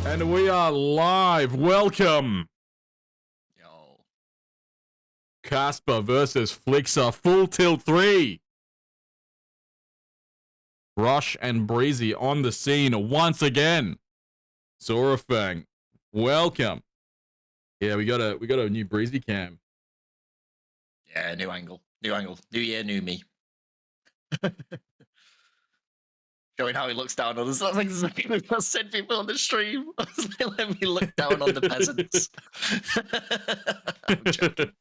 And we are live. Welcome. Yo. Kaspar versus Flikza. Full tilt 3. Rush and Breezy on the scene once again. Zorafang, welcome. Yeah, we got a new Breezy cam. Yeah, new angle. New year, new me. Showing how he looks down on us. That's like exactly what I said people on the stream. I was like, let me look down on the peasants. I'm joking.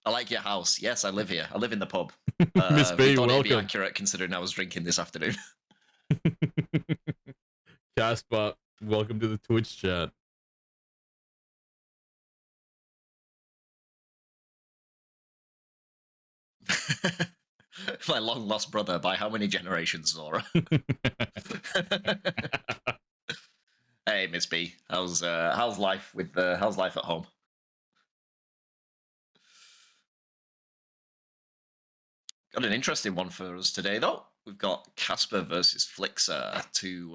I like your house. Yes, I live here. I live in the pub. Miss B, thought welcome. it'd be accurate considering I was drinking this afternoon. Kaspar, welcome to the Twitch chat. My long lost brother by how many generations, Zora? Hey, Miss B, how's life with how's life at home? Got an interesting one for us today, though. We've got Kaspar versus Flikza to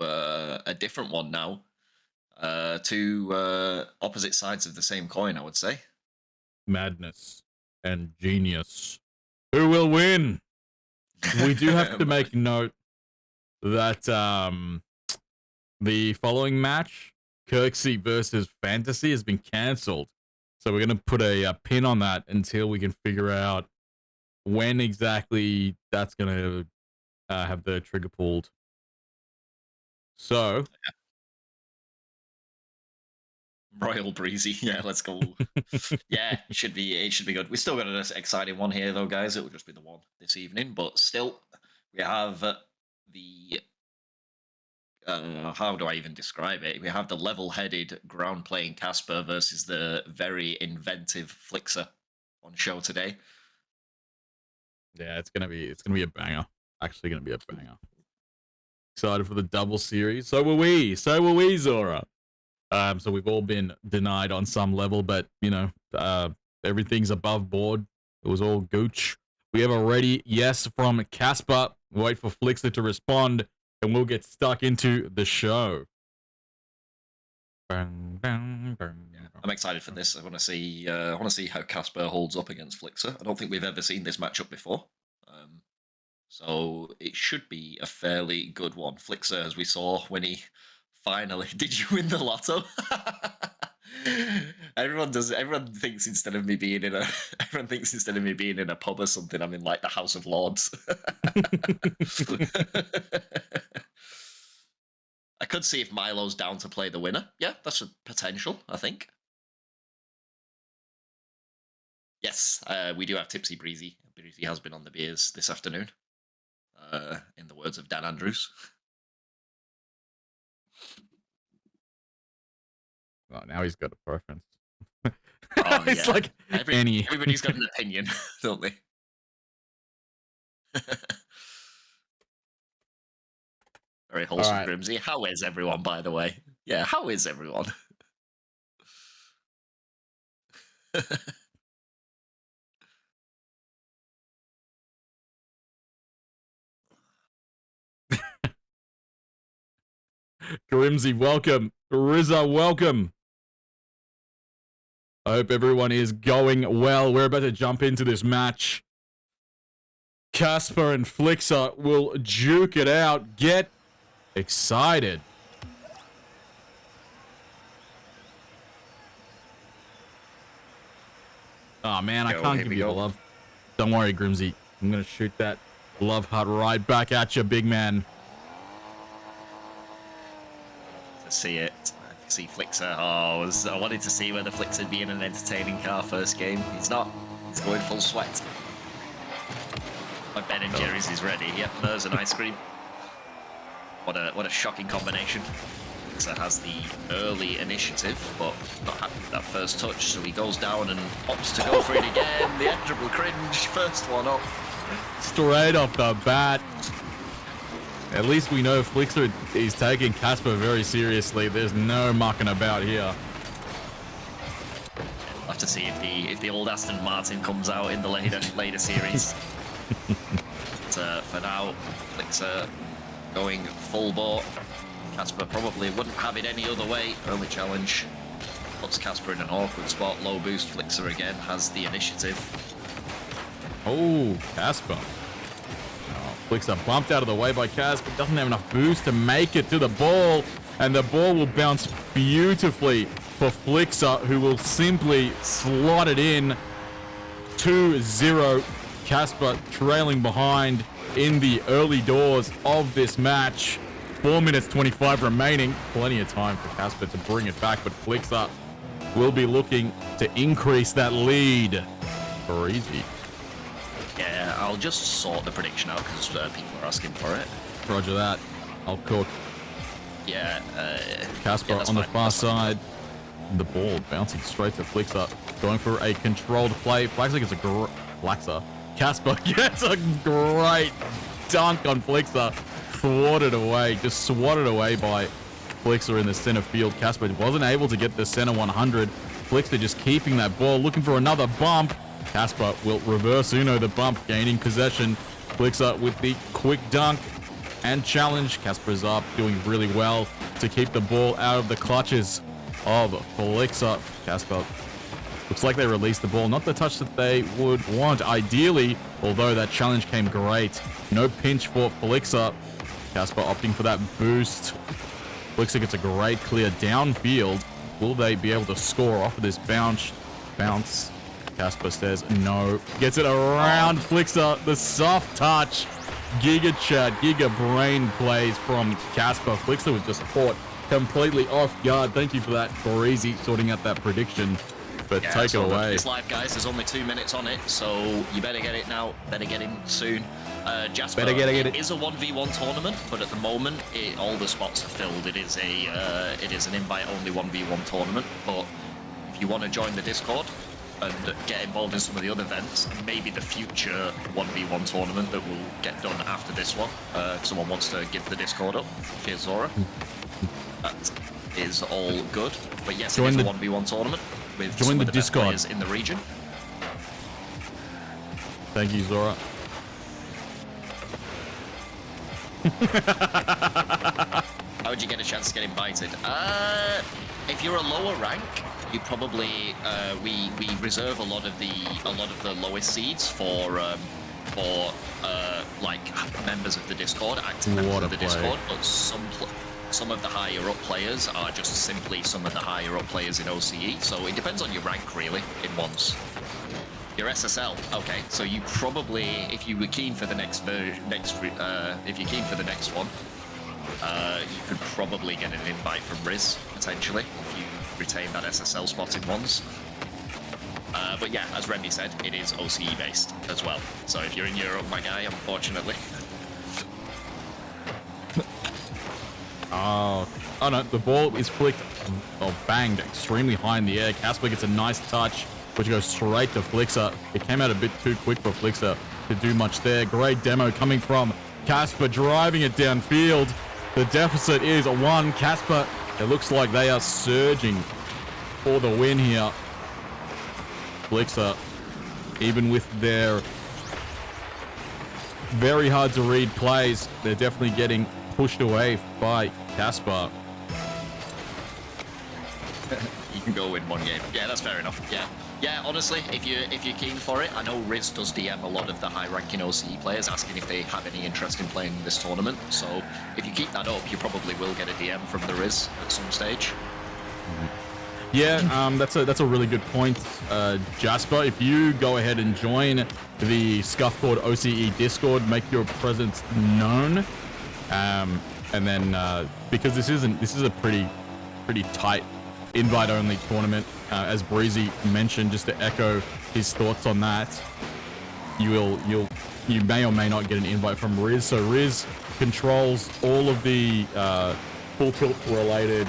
a different one now. Two opposite sides of the same coin, I would say. Madness and genius. Who will win? We do have to make note that the following match, Kirksey versus Fantasy, has been cancelled. So we're going to put a pin on that until we can figure out when exactly that's going to have the trigger pulled. So... Royal Breezy, yeah, let's go. Yeah, it should be good. We still got an exciting one here, though, guys. It will just be the one this evening, but still, we have the how do I even describe it? We have the level-headed, ground-playing Kaspar versus the very inventive Flikza on show today. Yeah, it's gonna be a banger. Actually, gonna be a banger. Excited for the double series. So were we, Zora. So we've all been denied on some level, but you know, everything's above board. It was all gooch. We have a ready yes from Kaspar. Wait for Flikza to respond, and we'll get stuck into the show. Bang, bang, bang, yeah, I'm excited for this. I want to see how Kaspar holds up against Flikza. I don't think we've ever seen this matchup before, so it should be a fairly good one. Flikza, as we saw when he finally did you win the lotto? Everyone thinks instead of me being in a pub or something, I'm in like the House of Lords. I could see if Milo's down to play the winner. Yeah, that's a potential, I think. Yes, we do have Tipsy Breezy. Breezy has been on the beers this afternoon, in the words of Dan Andrews. Oh, now he's got a preference. Oh, it's yeah. like everybody's got an opinion, don't they? Very wholesome, right. Grimsy. How is everyone, by the way? Yeah, how is everyone? Grimsy, welcome. Rizza, welcome. I hope everyone is going well. We're about to jump into this match. Kaspar and Flikza will juke it out. Get excited. Oh man, I can't give you the love. Don't worry, Grimsy. I'm gonna shoot that love heart right back at you, big man. To see it. See Flikza. Oh, I wanted to see whether Flikza would be in an entertaining car first game. He's not. He's going full sweat. My Ben and Jerry's is ready. Yep, there's an ice cream. What a shocking combination. Flikza has the early initiative, but not happy with that first touch, so he goes down and opts to go for it again. The edible cringe, first one up. Straight off the bat. At least we know Flikza is taking Kaspar very seriously. There's no mucking about here. We'll have to see if the old Aston Martin comes out in the later series. But for now, Flikza going full bore. Kaspar probably wouldn't have it any other way. Early challenge puts Kaspar in an awkward spot. Low boost. Flikza again has the initiative. Oh, Kaspar. Oh, Flikza bumped out of the way by Kaspar. Doesn't have enough boost to make it to the ball. And the ball will bounce beautifully for Flikza, who will simply slot it in. 2-0. Kaspar trailing behind in the early doors of this match. 4 minutes 25 remaining. Plenty of time for Kaspar to bring it back, but Flikza will be looking to increase that lead. Crazy. Yeah, I'll just sort the prediction out because people are asking for it. Roger that. I'll cook. Yeah, Kaspar on the far side. The ball bouncing straight to Flikza. Going for a controlled play. Flikza gets a Flikza. Kaspar gets a great dunk on Flikza. Thwarted away. Just swatted away by Flikza in the center field. Kaspar wasn't able to get the center 100. Flikza just keeping that ball. Looking for another bump. Kaspar will reverse Uno the bump. Gaining possession. Flikza with the quick dunk and challenge. Kaspar's up, doing really well to keep the ball out of the clutches of Flikza. Kaspar looks like they released the ball. Not the touch that they would want, ideally, although that challenge came great. No pinch for Flikza. Kaspar opting for that boost. Flikza gets a great clear downfield. Will they be able to score off of this bounce? Kaspar says no. Gets it around Flikza. The soft touch. Giga chat, giga brain plays from Kaspar. Flikza was just caught completely off guard. Thank you for that, Breezy, sorting out that prediction. But yeah, take it away. It's live, guys. There's only 2 minutes on it, so you better get it now. Better get in soon. Jasper, it is a 1v1 tournament, but at the moment, all the spots are filled. It is an invite-only 1v1 tournament. But if you want to join the Discord and get involved in some of the other events, and maybe the future 1v1 tournament that will get done after this one, if someone wants to give the Discord up. Cheers, Zora. That is all good. But yes, it is a 1v1 tournament with some of the best players in the region. Thank you, Zora. How would you get a chance to get invited? If you're a lower rank, you probably we reserve a lot of the lowest seeds for like members of the Discord, active members of the Discord. But some of the higher up players are just simply some of the higher up players in OCE. So it depends on your rank really in ones. Your SSL, okay. So you probably, if you were keen for the next if you're keen for the next one, you could probably get an invite from Riz potentially if you retain that SSL spot in ones. But yeah, as Remy said, it is OCE based as well. So if you're in Europe, my guy, unfortunately. Oh no, the ball is flicked or banged extremely high in the air. Kaspar gets a nice touch, which goes straight to Flikza. It came out a bit too quick for Flikza to do much there. Great demo coming from Kaspar, driving it downfield. The deficit is 1. Kaspar, it looks like they are surging for the win here. Flikza, even with their very hard to read plays, they're definitely getting pushed away by Kaspar. You can go win one game. Yeah, that's fair enough. Yeah, honestly, if you're keen for it, I know Riz does DM a lot of the high-ranking OCE players asking if they have any interest in playing this tournament. So if you keep that up, you probably will get a DM from the Riz at some stage. Yeah, that's a really good point, Jasper. If you go ahead and join the Scuffcord OCE Discord, make your presence known, and then because this is a pretty tight invite-only tournament, as Breezy mentioned, just to echo his thoughts on that, you may or may not get an invite from Riz. So Riz controls all of the full tilt related,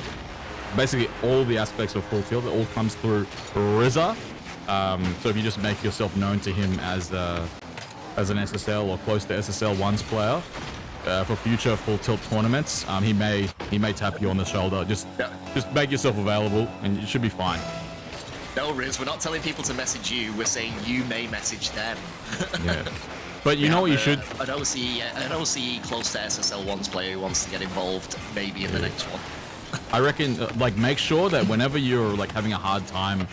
basically all the aspects of full tilt. It all comes through Rizza. So if you just make yourself known to him as an SSL or close to SSL ones player, for future full tilt tournaments, he may tap you on the shoulder. Just make yourself available, and it should be fine. No, Riz, we're not telling people to message you. We're saying you may message them. Yeah. But you know what you should... An OCE close to SSL1's player who wants to get involved, maybe in the next one. I reckon, like, make sure that whenever you're, like, having a hard time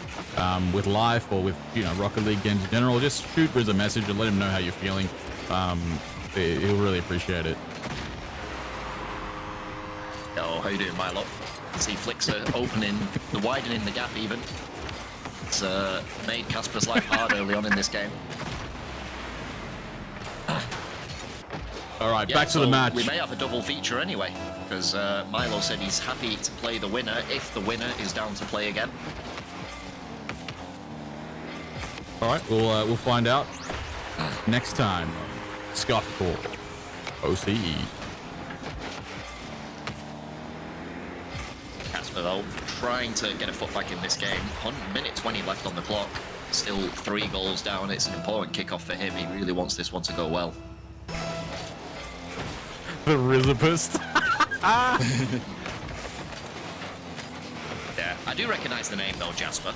with life or with, you know, Rocket League games in general, just shoot Riz a message and let him know how you're feeling. He'll really appreciate it. Oh, how you doing, Milo? See Flikza widening the gap even. It's made Kaspar's life hard early on in this game. All right, back to the match. We may have a double feature anyway, because Milo said he's happy to play the winner if the winner is down to play again. All right, we'll find out next time. Scuffcord, OCE. Kaspar though, trying to get a foot back in this game. 1 minute 20 left on the clock. Still 3 goals down. It's an important kickoff for him. He really wants this one to go well. The Rizopist. Yeah, I do recognise the name though, Jasper.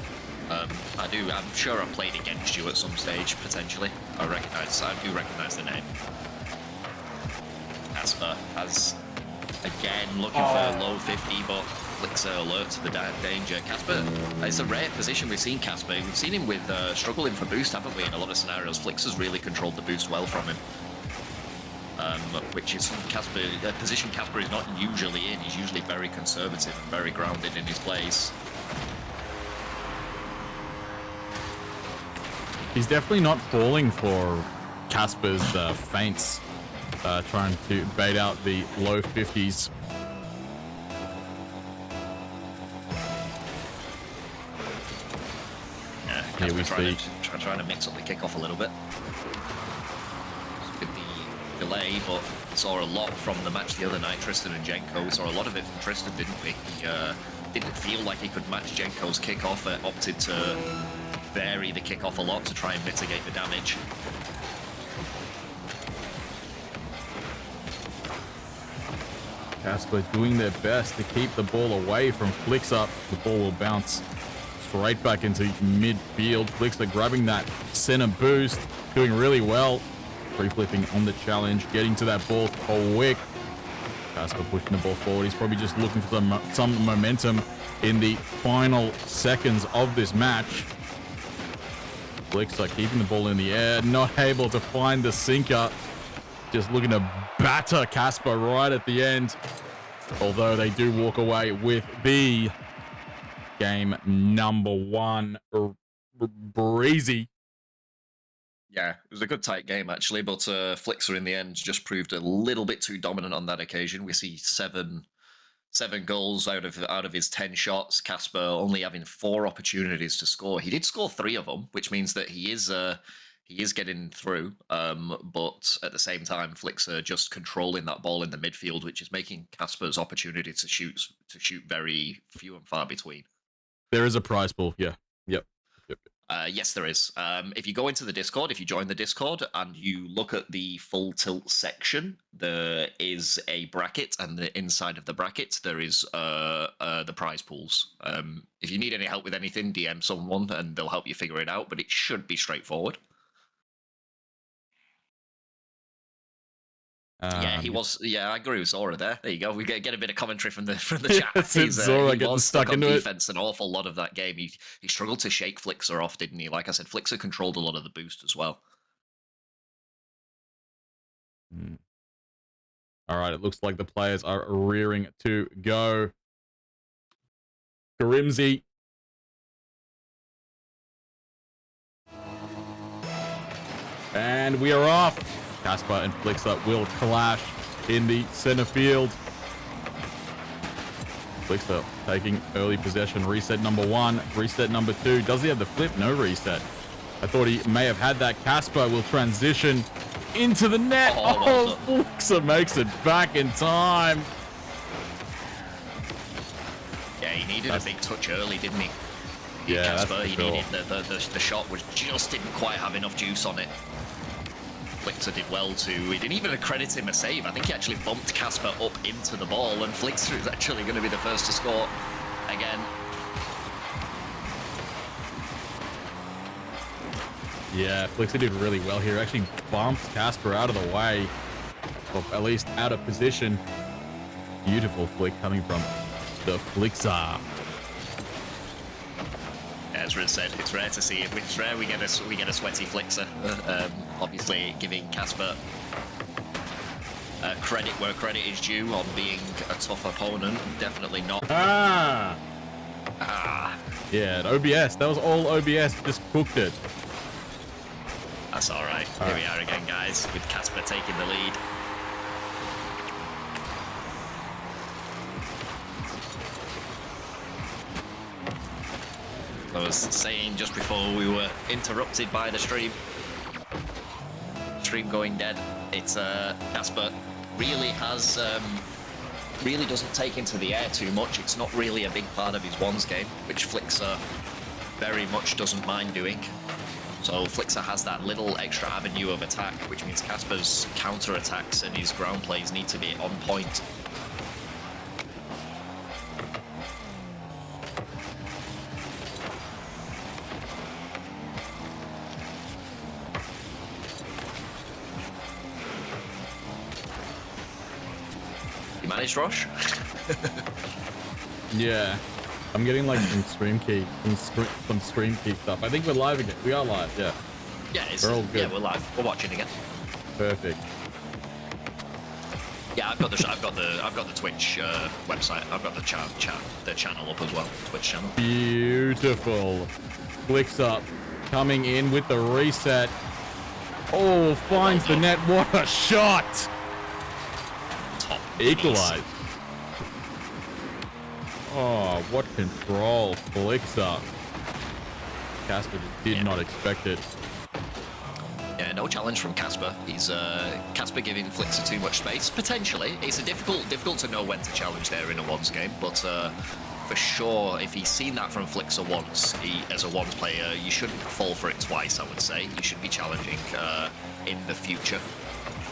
I do. I'm sure I've played against you at some stage potentially. I do recognise the name. Kaspar has again looking for low 50, but Flikza alert to the danger. Kaspar, it's a rare position we've seen Kaspar. We've seen him with struggling for boost, haven't we? In a lot of scenarios, Flikza's really controlled the boost well from him. Which is a position Kaspar is not usually in. He's usually very conservative and very grounded in his plays. He's definitely not falling for Kaspar's feints, trying to bait out the low 50s. Yeah, Kaspar trying to mix up the kickoff a little bit. Could be delay, but we saw a lot from the match the other night, Tristan and Jenko. We saw a lot of it from Tristan, didn't we? He didn't feel like he could match Jenko's kickoff, opted to vary the kickoff a lot to try and mitigate the damage. Kaspar doing their best to keep the ball away from Flikza. The ball will bounce straight back into midfield. Flikza grabbing that center boost, doing really well. Free flipping on the challenge, getting to that ball quick. Kaspar pushing the ball forward. He's probably just looking for some momentum in the final seconds of this match. Flikza keeping the ball in the air, not able to find the sinker. Just looking to batter Kaspar right at the end. Although they do walk away with the game number 1. Breezy. Yeah, it was a good tight game actually, but Flikza in the end just proved a little bit too dominant on that occasion. We see seven goals out of his 10 shots. Kaspar only having 4 opportunities to score. He did score 3 of them, which means that he is getting through. But at the same time, Flikza just controlling that ball in the midfield, which is making Kaspar's opportunity to shoot very few and far between. There is a prize pool, yeah. Yep. Yes, there is. If you go into the Discord, if you join the Discord and you look at the full tilt section, there is a bracket, and inside of the bracket there is the prize pools. If you need any help with anything, DM someone and they'll help you figure it out, but it should be straightforward. Yeah, he was. Yeah, I agree with Zora there. There you go. We get a bit of commentary from the chat. It's Zora getting stuck into defense an awful lot of that game. He struggled to shake Flikza off, didn't he? Like I said, Flikza controlled a lot of the boost as well. All right, it looks like the players are rearing to go. Grimsy. And we are off. Kaspar and Flikza will clash in the center field. Flikza taking early possession. Reset number 1. Reset number 2. Does he have the flip? No reset. I thought he may have had that. Kaspar will transition into the net. Oh, Flikza makes it back in time. Yeah, he needed a big touch early, didn't he? Yeah, Kaspar, he needed the shot just didn't quite have enough juice on it. Flikza did well too. He didn't even accredit him a save. I think he actually bumped Kaspar up into the ball, and Flikza is actually going to be the first to score again. Yeah, Flikza did really well here. Actually bumps Kaspar out of the way, or at least out of position. Beautiful flick coming from the Flikza. Yeah, as Riz said, it's rare to see it. It's rare we get a sweaty Flikza. Obviously, giving Kaspar credit where credit is due on being a tough opponent. Definitely not. Ah! Yeah, OBS. That was all OBS. Just cooked it. That's all right. Here we are again, guys, with Kaspar taking the lead. I was saying just before we were interrupted by the stream going dead, it's Kaspar really has really doesn't take into the air too much. It's not really a big part of his ones game, which Flikza very much doesn't mind doing. So Flikza has that little extra avenue of attack, which means Kaspar's counter attacks and his ground plays need to be on point. You managed, Rosh? Yeah. I'm getting like some stream key stuff. I think we're live again. We are live, yeah. Yeah, we're all good. Yeah, we're live. We're watching again. Perfect. Yeah, I've got the Twitch website. I've got the channel up as well. Twitch channel. Beautiful. Flicks up, coming in with the reset. Oh, finds the net. What a shot! Top Equalize. Oh, what control. Flicks up. Kaspar did not expect it. Yeah, no challenge from Kaspar. He's Kaspar giving Flikza too much space. Potentially, it's a difficult to know when to challenge there in a ones game. But for sure, if he's seen that from Flikza once, as a ones player, you shouldn't fall for it twice. I would say you should be challenging in the future.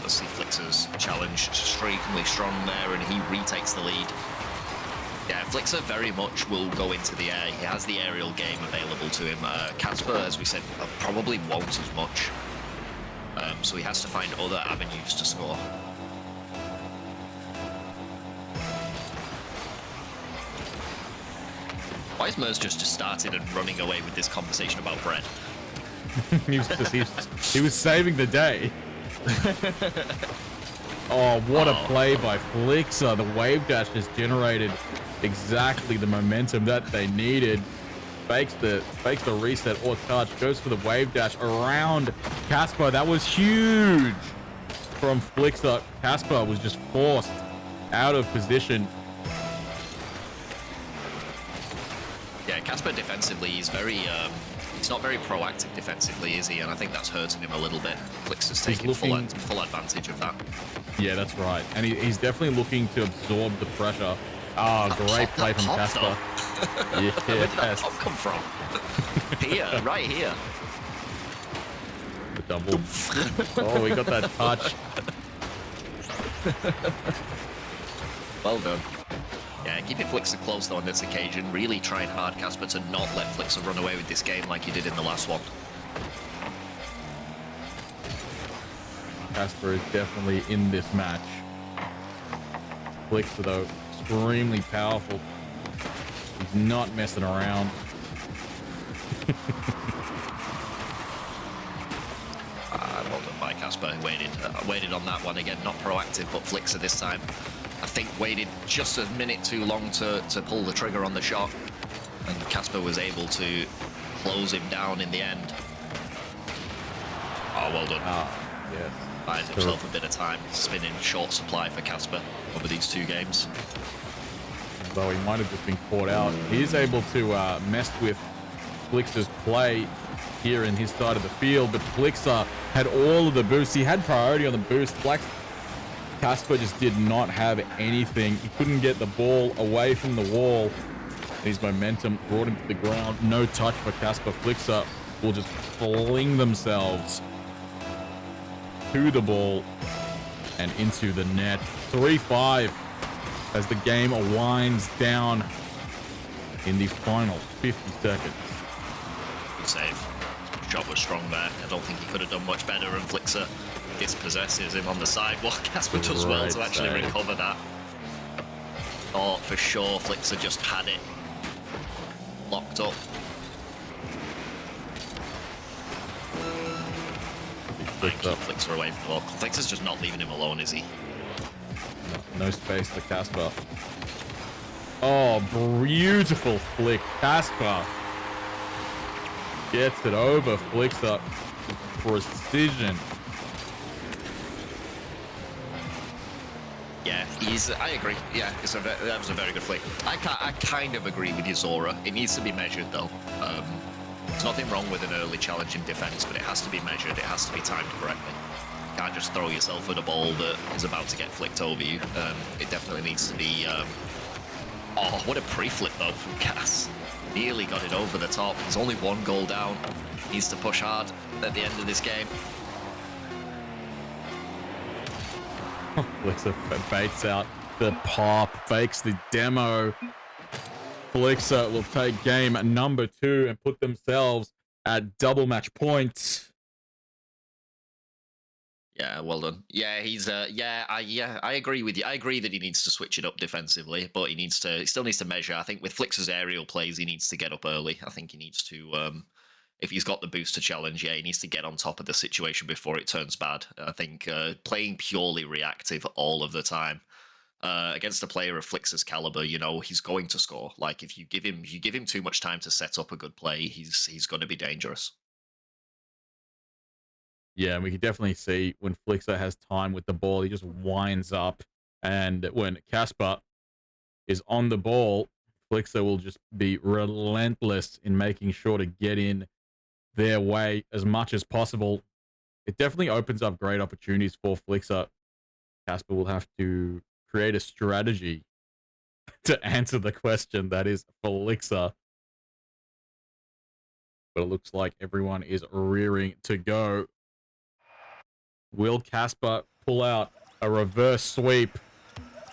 Let's see Flikza's challenge extremely strong there, and he retakes the lead. Yeah, Flikza very much will go into the air. He has the aerial game available to him. Kaspar, as we said, probably won't as much. So he has to find other avenues to score. Why is Mers just started and running away with this conversation about bread? he was saving the day. Oh, what a play by Flikza. The wave dash has generated exactly the momentum that they needed. Fakes the reset or touch, goes for the wave dash around Kaspar. That was huge from Flikza. Kaspar was just forced out of position. Yeah, Kaspar defensively, he's not very proactive defensively, is he? And I think that's hurting him a little bit. Flikza's taking full advantage of that. Yeah, that's right. And he's definitely looking to absorb the pressure. Oh, great play from Kaspar. Yeah, where did that top come from? Here, right here. The double. Oh, we got that touch. Well done. Yeah, keeping Flikza close though on this occasion. Really trying hard, Kaspar, to not let Flikza run away with this game like he did in the last one. Kaspar is definitely in this match. Flikza, though, extremely powerful. He's not messing around. Well done by Kaspar. Waited on that one again. Not proactive, but Flikza this time. I think waited just a minute too long to pull the trigger on the shot. And Kaspar was able to close him down in the end. Oh, well done. Yes. Buys himself a bit of time. It's been in short supply for Kaspar over these two games. Though he might have just been caught out. He is able to mess with Flikza's play here in his side of the field, but Flikza had all of the boosts. He had priority on the boost. Kaspar just did not have anything. He couldn't get the ball away from the wall. His momentum brought him to the ground. No touch for Kaspar. Flikza will just fling themselves to the ball and into the net. 3-5 as the game winds down in the final 50 seconds. Good save. drop was strong there. I don't think he could have done much better, and Flikza dispossesses him on the sidewalk. Kaspar does well to actually recover that. Thought for sure Flikza just had it locked up. Keep Flikza away from the ball. Flikza's just not leaving him alone, is he? No space for Kaspar. Oh, beautiful flick. Kaspar gets it over. Flikza. Precision. Yeah, I agree. Yeah, that was a very good flick. I kind of agree with you, Zora. It needs to be measured, though. There's nothing wrong with an early challenge in defense, but it has to be measured. It has to be timed correctly. You can't just throw yourself at a ball that is about to get flicked over you. It definitely needs to be... Oh, what a pre-flip, though, from Cass. Nearly got it over the top. He's only one goal down. Needs to push hard at the end of this game. Flikza baits out the pop, fakes the demo. Flikza will take game number 2 and put themselves at double match points. Yeah, well done. Yeah, he's I agree with you. I agree that he needs to switch it up defensively, but he still needs to measure. I think with Flikza's aerial plays, he needs to get up early. I think he needs to if he's got the boost to challenge, yeah, he needs to get on top of the situation before it turns bad. I think playing purely reactive all of the time against a player of Flikza's caliber, you know, he's going to score. Like if you give him too much time to set up a good play, he's going to be dangerous. Yeah, we can definitely see when Flikza has time with the ball, he just winds up. And when Kaspar is on the ball, Flikza will just be relentless in making sure to get in their way as much as possible. It definitely opens up great opportunities for Flikza. Kaspar will have to create a strategy to answer the question that is Flikza. But it looks like everyone is rearing to go. Will Kaspar pull out a reverse sweep,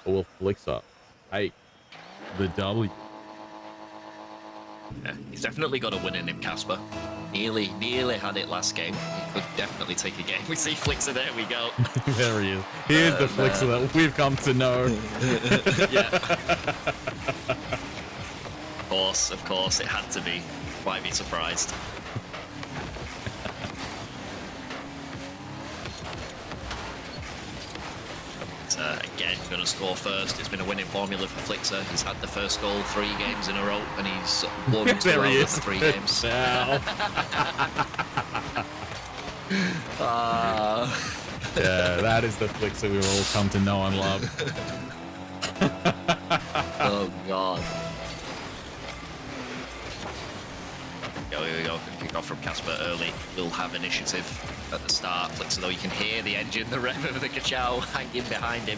or will Flikza take the W? Yeah, he's definitely got a win in him, Kaspar. Nearly had it last game. He could definitely take a game. We see Flikza, there we go. There he is. Here's the Flikza that we've come to know. Yeah. Of course, it had to be. Why be surprised? Again, going to score first. It's been a winning formula for Flikza. He's had the first goal 3 games in a row, and he's won 2 out of the 3 games. Yeah, that is the Flikza we've all come to know and love. Oh, God. Here we go. Kick off from Kaspar early. We'll have initiative at the start. Flikza, though, you can hear the engine, the rev of the Kachow hanging behind him.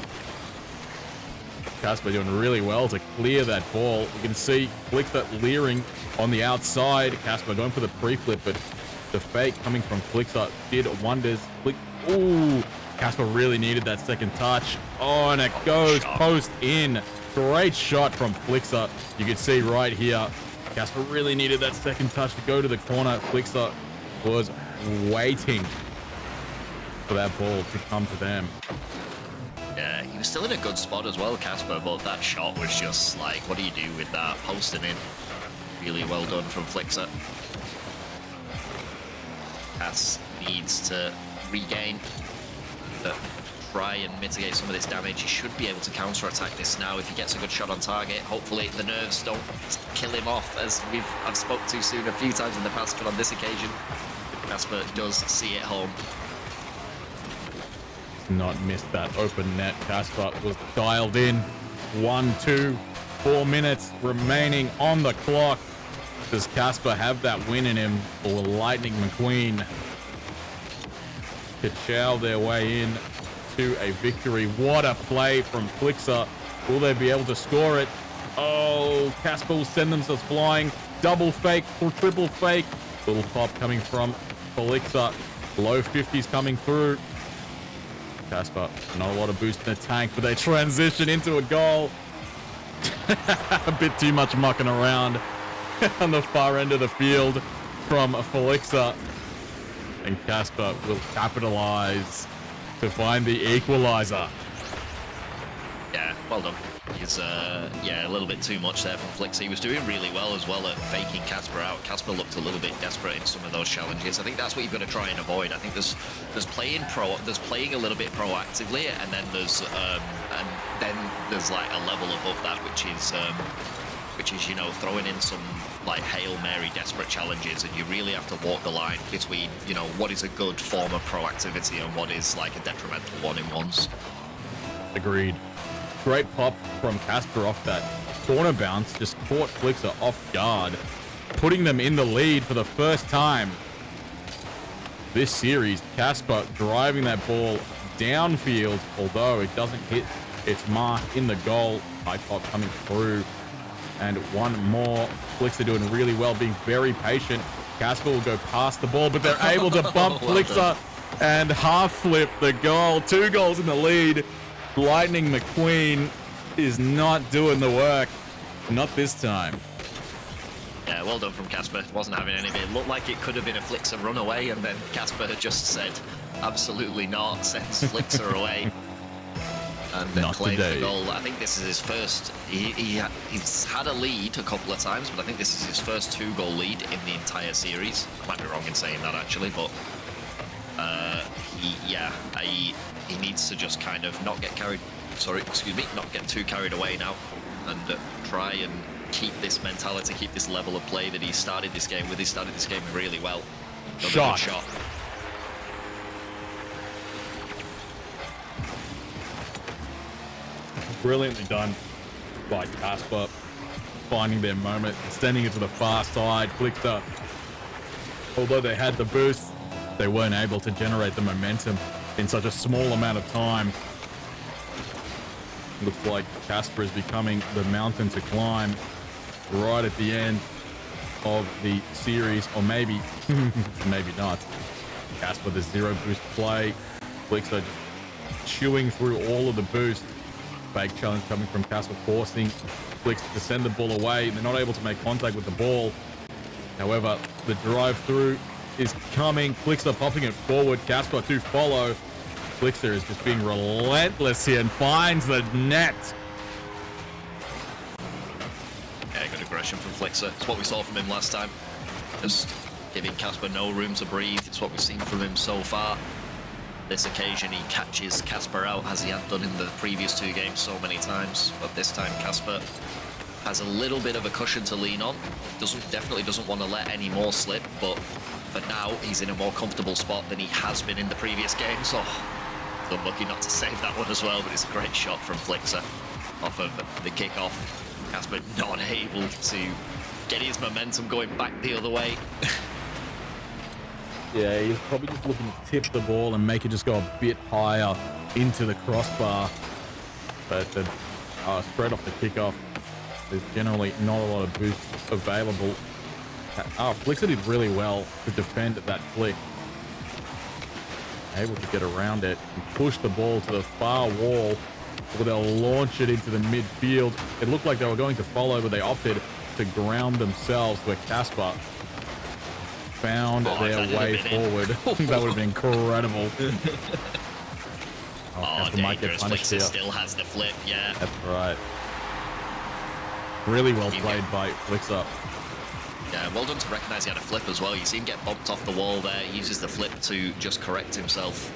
Kaspar doing really well to clear that ball. You can see Flikza leering on the outside. Kaspar going for the pre-flip, but the fake coming from Flikza did wonders. Ooh, Kaspar really needed that second touch. Oh, and it goes post in. Great shot from Flikza. You can see right here, Kaspar really needed that second touch to go to the corner. Flikza was waiting for that ball to come to them. Yeah, he was still in a good spot as well, Kaspar, but that shot was just like, what do you do with that? Posting in. Really well done from Flikza. Cass needs to regain, try and mitigate some of this damage. He should be able to counter-attack this now if he gets a good shot on target. Hopefully the nerves don't kill him off, as I've spoke too soon a few times in the past, but on this occasion, Kaspar does see it home. Not missed that open net. Kaspar was dialed in. 1-2, 4 minutes remaining on the clock. Does Kaspar have that win in him, or will Lightning McQueen Kachow their way in to a victory? What a play from Flikza. Will they be able to score it? Oh, Kaspar will send themselves flying. Double fake or triple fake. Little pop coming from Flikza. Low 50s coming through. Kaspar, not a lot of boost in the tank, but they transition into a goal. A bit too much mucking around on the far end of the field from Flikza. And Kaspar will capitalize to find the equalizer. Yeah, well done. He's, yeah, a little bit too much there from Flikza. He was doing really well as well at faking Kaspar out. Kaspar looked a little bit desperate in some of those challenges. I think that's what you've got to try and avoid. I think there's playing a little bit proactively, and then there's like a level above that, which is you know, throwing in some like Hail Mary desperate challenges, and you really have to walk the line between, you know, what is a good form of proactivity and what is like a detrimental one in ones. Agreed. Great pop from Kaspar off that corner bounce, just caught Flikza off guard, putting them in the lead for the first time this series. Kaspar driving that ball downfield, although it doesn't hit its mark in the goal. High pop coming through, and one more. Flikza doing really well, being very patient. Kaspar will go past the ball, but they're able to bump Flikza and half flip the goal. 2 goals in the lead. Lightning McQueen is not doing the work. Not this time. Yeah, well done from Kaspar. Wasn't having any of it. Looked like it could have been a Flikza runaway, and then Kaspar just said, absolutely not, sends Flikza away. And then claimed the goal. I think this is his first. He's had a lead a couple of times, but I think this is his first 2-goal lead in the entire series. I might be wrong in saying that, actually, but he needs to just kind of not get too carried away now, and try and keep this mentality, keep this level of play that he started this game with. He started this game really well. Shot. Brilliantly done by Kaspar, finding their moment, extending it to the far side. Flikza, although they had the boost, they weren't able to generate the momentum in such a small amount of time. Looks like Kaspar is becoming the mountain to climb right at the end of the series, or maybe, maybe not. Kaspar, the 0 boost play. Flikza just chewing through all of the boost. Fake challenge coming from Kaspar, forcing Flikza to send the ball away. They're not able to make contact with the ball. However, the drive through is coming. Flikza popping it forward. Kaspar to follow. Flikza is just being relentless here and finds the net. Yeah, good aggression from Flikza. It's what we saw from him last time. Just giving Kaspar no room to breathe. It's what we've seen from him so far. This occasion he catches Kaspar out, as he had done in the previous 2 games so many times. But this time Kaspar has a little bit of a cushion to lean on. Definitely doesn't want to let any more slip, but for now he's in a more comfortable spot than he has been in the previous games. So he's unlucky not to save that one as well, but it's a great shot from Flikza off of the kickoff. Kaspar not able to get his momentum going back the other way. Yeah, he's probably just looking to tip the ball and make it just go a bit higher into the crossbar. But straight off the kickoff, there's generally not a lot of boost available. Flikza did really well to defend that flick. Able to get around it and push the ball to the far wall, where they'll launch it into the midfield. It looked like they were going to follow, but they opted to ground themselves, where Kaspar found their way forward. That would have been incredible. Dangerous. Flikza still has the flip, yeah. That's right. Really well played by Flikza. Yeah, well done to recognize he had a flip as well. You see him get bumped off the wall there. He uses the flip to just correct himself,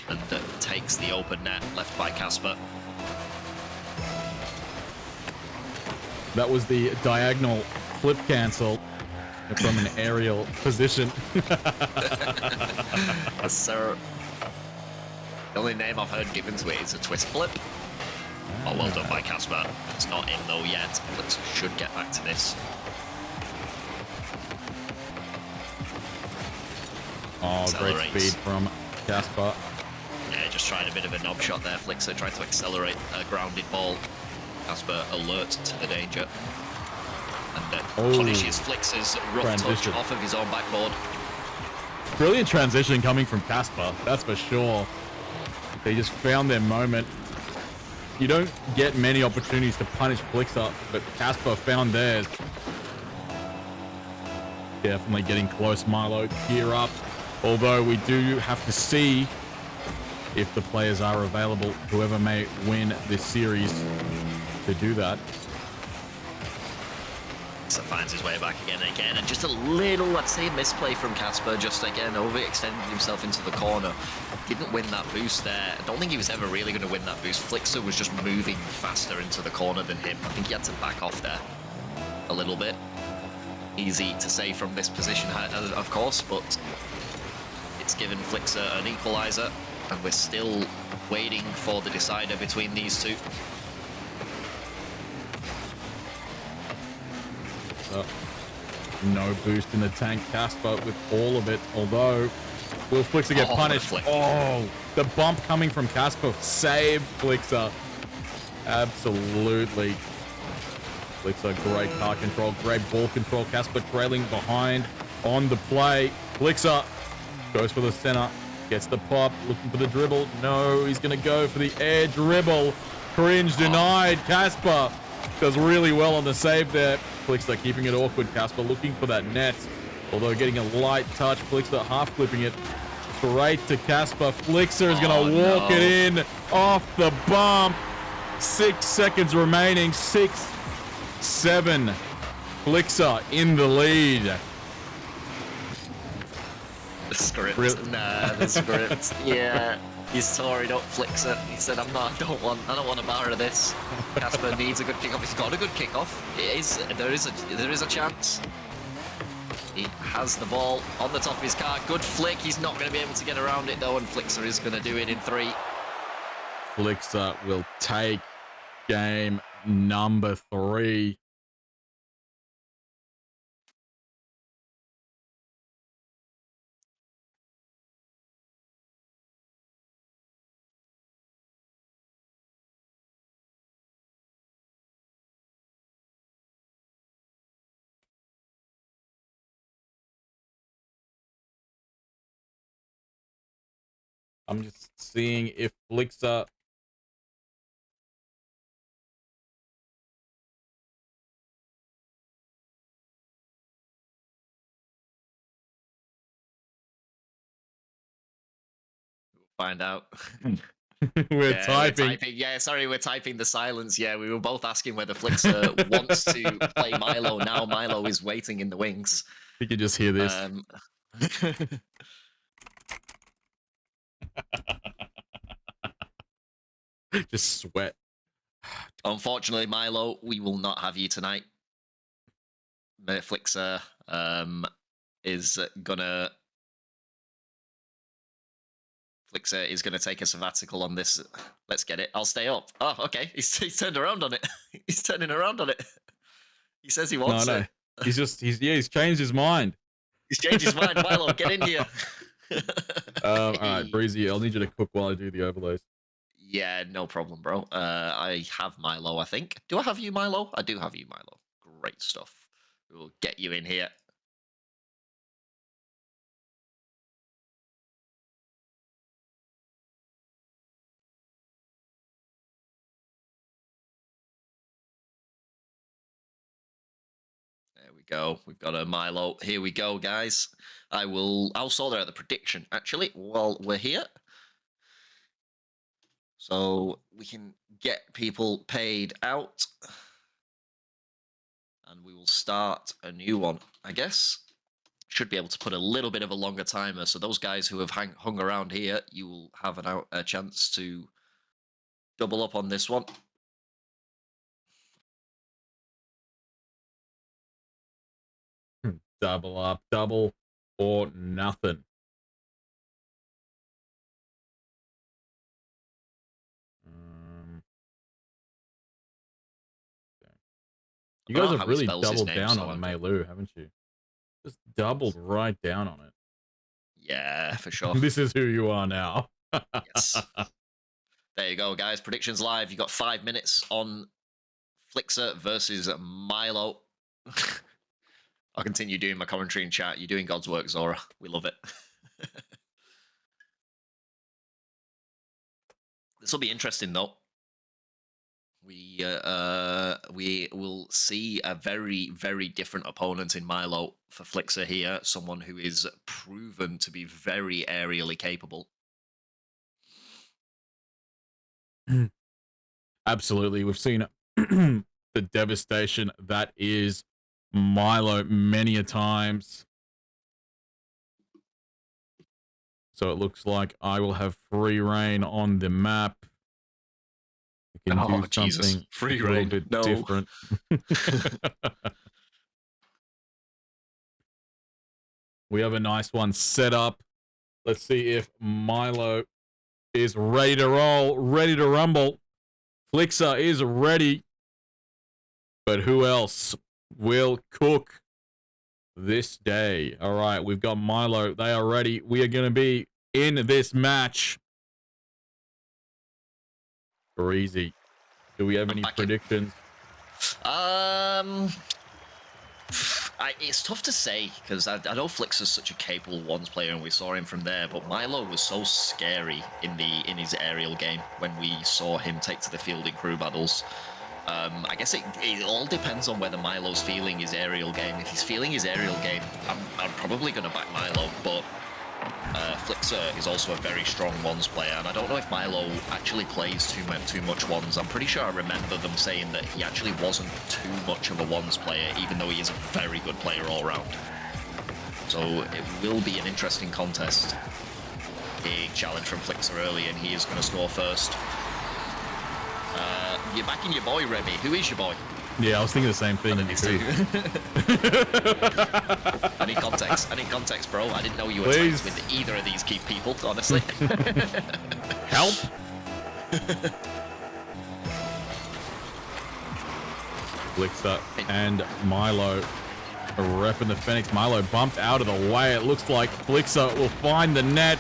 and takes the open net left by Kaspar. That was the diagonal flip cancel from an aerial position. Sir, the only name I've heard given to it is a twist flip. Oh, well done by Kaspar. It's not in though yet. Flikza should get back to this. Oh, great speed from Kaspar. Yeah, just tried a bit of a knob shot there. Flikza tried to accelerate a grounded ball. Kaspar alert to the danger, and punishes Flikza's rough touch off of his own backboard. Brilliant transition coming from Kaspar, that's for sure. They just found their moment. You don't get many opportunities to punish Flikza, but Kaspar found theirs. Definitely getting close. Milo, gear up. Although we do have to see if the players are available, whoever may win this series, to do that. So finds his way back again and again, and just a little, I'd say, misplay from Kaspar, just again overextended himself into the corner. Didn't win that boost there. I don't think he was ever really going to win that boost. Flikza was just moving faster into the corner than him. I think he had to back off there a little bit. Easy to say from this position, of course, but it's given Flikza an equalizer, and we're still waiting for the decider between these two. No boost in the tank. Kaspar with all of it, although will Flikza get punished? Oh, the bump coming from Kaspar saved Flikza. Absolutely. Flikza, great car control, great ball control. Kaspar trailing behind on the play. Flikza goes for the center, gets the pop, looking for the dribble. No, he's going to go for the air dribble. Cringe denied. Kaspar does really well on the save there. Flikza keeping it awkward. Kaspar looking for that net, although getting a light touch. Flikza half flipping it straight to Kaspar. Flikza is going to walk it in off the bump. 6 seconds remaining. 6, 7. Flikza in the lead. The script. Nah, the script. Yeah. He's tore it up, Flikza. He said, I don't want a bar of this. Kaspar needs a good kickoff. He's got a good kickoff. There is a chance. He has the ball on the top of his car. Good flick. He's not going to be able to get around it though, and Flikza is going to do it in 3. Flikza will take game number 3. I'm just seeing if Flikza Find out. we're typing. Yeah, sorry, we're typing the silence. Yeah, we were both asking whether Flikza wants to play Milo. Now Milo is waiting in the wings. You can just hear this. Just sweat. Unfortunately, Milo, we will not have you tonight. Flikza is gonna take a sabbatical on this. Let's get it. I'll stay up. Oh, okay. He's turned around on it. He's turning around on it. He says he wants it. He's changed his mind. He's changed his mind. Milo, get in here. All right, Breezy, I'll need you to cook while I do the overlays. Yeah, no problem, bro. I have Milo, I think. Do I have you, Milo? I do have you, Milo. Great stuff. We'll get you in here. There we go. We've got a Milo. Here we go, guys. I'll sort out the prediction, actually, while we're here. So we can get people paid out. And we will start a new one, I guess. Should be able to put a little bit of a longer timer. So those guys who have hung around here, you will have a chance to double up on this one. Double up, double or nothing. You guys have really doubled down on Milo, haven't you? Just doubled right down on it. Yeah, for sure. This is who you are now. Yes. There you go, guys. Predictions live. You got 5 minutes on Flikza versus Milo. I'll continue doing my commentary in chat. You're doing God's work, Zora. We love it. This will be interesting, though. We will see a very, very different opponent in Milo for Flikza here. Someone who is proven to be very aerially capable. Absolutely. We've seen the devastation that is Milo many a times. So it looks like I will have free reign on the map. We can do Jesus. something Free a little reign. bit No. different. We have a nice one set up. Let's see if Milo is ready to roll, ready to rumble. Flikza is ready. But who else will cook this day? All right, we've got Milo. They are ready. We are going to be in this match. Easy. Do we have any predictions? It's tough to say because I know Flikza's such a capable ones player and we saw him from there, but Milo was so scary in his aerial game when we saw him take to the field in crew battles. I guess it all depends on whether Milo's feeling his aerial game. If he's feeling his aerial game, I'm probably going to back Milo, but Flikza is also a very strong ones player, and I don't know if Milo actually plays too much ones. I'm pretty sure I remember them saying that he actually wasn't too much of a ones player, even though he is a very good player all round. So it will be an interesting contest. Big challenge from Flikza early, and he is going to score first. You're backing your boy, Remy. Who is your boy? Yeah, I was thinking the same thing. I need context. I need context, bro. I didn't know you were Please. with either of these key people, honestly. Help! Flikza and Milo repping the Phoenix. Milo bumped out of the way. It looks like Flikza will find the net.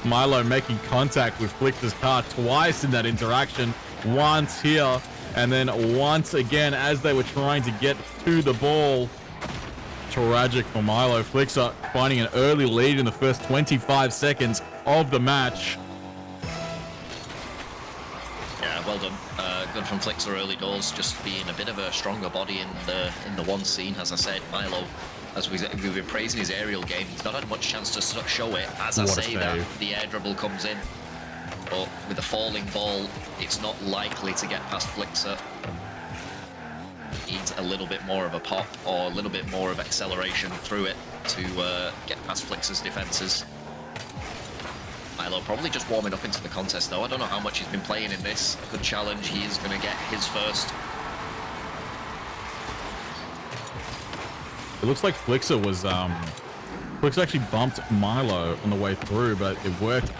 Milo making contact with Flikza's car twice in that interaction. Once here, and then once again as they were trying to get to the ball. Tragic for Milo. Flikza finding an early lead in the first 25 seconds of the match. Yeah, well done. Good from Flikza early doors, just being a bit of a stronger body in the one scene. As I said, Milo, as we've been praising his aerial game, he's not had much chance to show it. As I say that, the air dribble comes in. But with a falling ball, it's not likely to get past Flikza. Needs a little bit more of a pop or a little bit more of acceleration through it to get past Flikza's defenses. Milo probably just warming up into the contest though. I don't know how much he's been playing in this. Good challenge. He is going to get his first. It looks like Flikza was Flikza actually bumped Milo on the way through, but it worked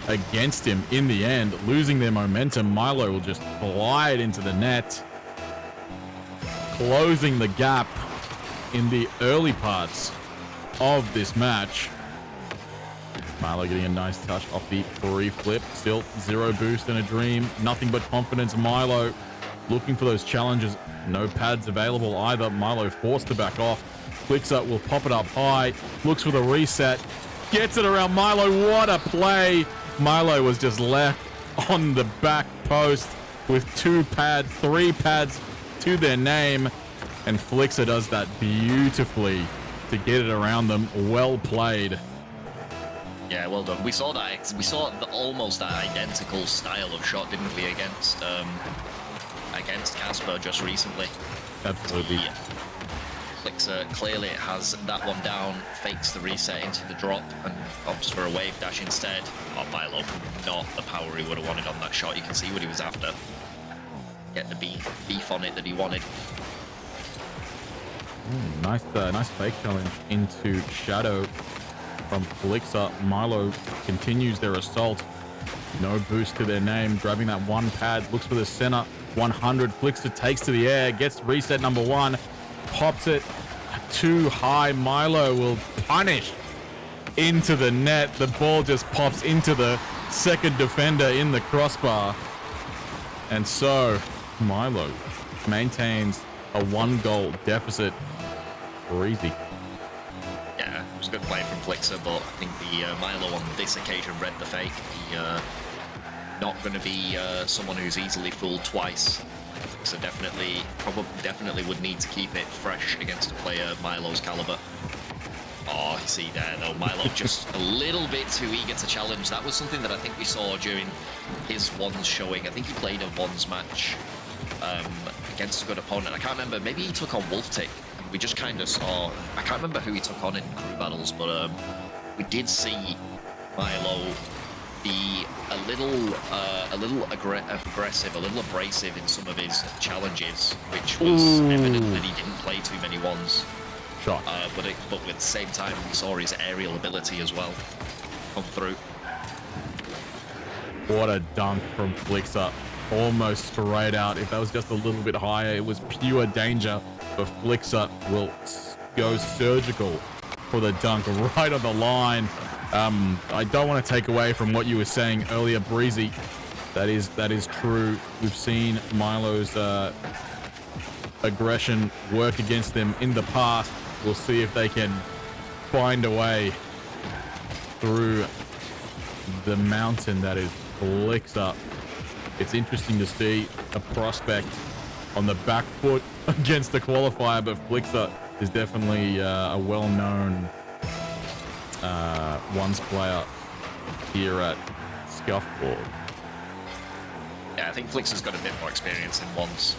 against him in the end, losing their momentum. Milo will just glide into the net, closing the gap in the early parts of this match. Milo getting a nice touch off the free flip. Still zero boost and a dream. Nothing but confidence. Milo looking for those challenges. No pads available either. Milo forced to back off. Flikza will pop it up high. Looks for the reset. Gets it around Milo. What a play. Milo was just left on the back post with 2 pads, 3 pads to their name. And Flikza does that beautifully to get it around them. Well played. Yeah, well done. We saw that. We saw almost that identical style of shot, didn't we, against Kaspar just recently. Absolutely. Flikza clearly has that one down, fakes the reset into the drop, and opts for a wave dash instead. Oh, Milo, not the power he would have wanted on that shot. You can see what he was after. Get the beef on it that he wanted. Nice fake challenge into Shadow from Flikza. Milo continues their assault. No boost to their name. Grabbing that 1 pad. Looks for the center. 100. Flikza takes to the air. Gets reset number 1. Pops it too high. Milo will punish into the net. The ball just pops into the second defender in the crossbar. And so Milo maintains a 1-goal deficit. Easy. Yeah, it was a good play from Flikza, but I think the Milo on this occasion read the fake. He not going to be someone who's easily fooled twice. So definitely would need to keep it fresh against a player Milo's caliber. Oh, you see there though, Milo just a little bit too eager to challenge. That was something that I think we saw during his ones showing. I think he played a ones match against a good opponent. I can't remember, maybe he took on Wolf Tick. And we just kind of saw, I can't remember who he took on in crew battles, but we did see Milo be a little aggressive, a little abrasive in some of his challenges, which was evident that he didn't play too many ones. Shot. But at the same time, we saw his aerial ability as well come through. What a dunk from Flikza. Almost straight out. If that was just a little bit higher, it was pure danger. But Flikza will go surgical for the dunk right on the line. I don't want to take away from what you were saying earlier, Breezy. That is true. We've seen Milo's aggression work against them in the past. We'll see if they can find a way through the mountain that is Flikza. It's interesting to see a prospect on the back foot against the qualifier, but Flikza is definitely a well-known ones player here at Scuffcord. Yeah, I think Flikza's got a bit more experience in ones.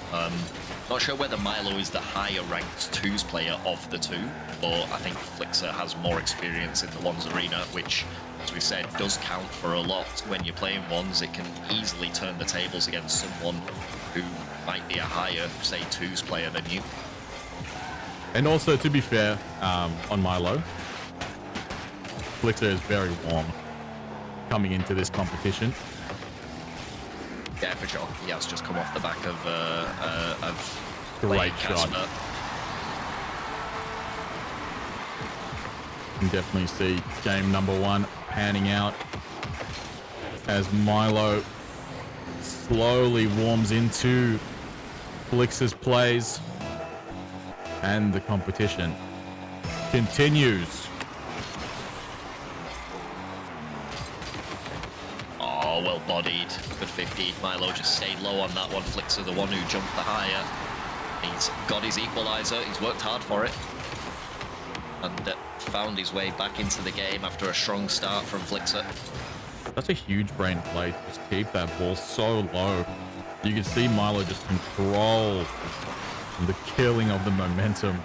Not sure whether Milo is the higher ranked twos player of the two, but I think Flikza has more experience in the ones arena, which, as we said, does count for a lot. When you're playing ones, it can easily turn the tables against someone who might be a higher, say, twos player than you. And also, to be fair, on Milo, Flikza is very warm coming into this competition. Yeah, for sure. He has just come off the back of great shot. Kaspar. You can definitely see game number one panning out as Milo slowly warms into Flikza's plays, and the competition continues. Oh, well bodied. Good 50. Milo just stayed low on that one. Flikza, the one who jumped the higher. He's got his equalizer. He's worked hard for it. And found his way back into the game after a strong start from Flikza. That's a huge brain play to just keep that ball so low. You can see Milo just control the killing of the momentum.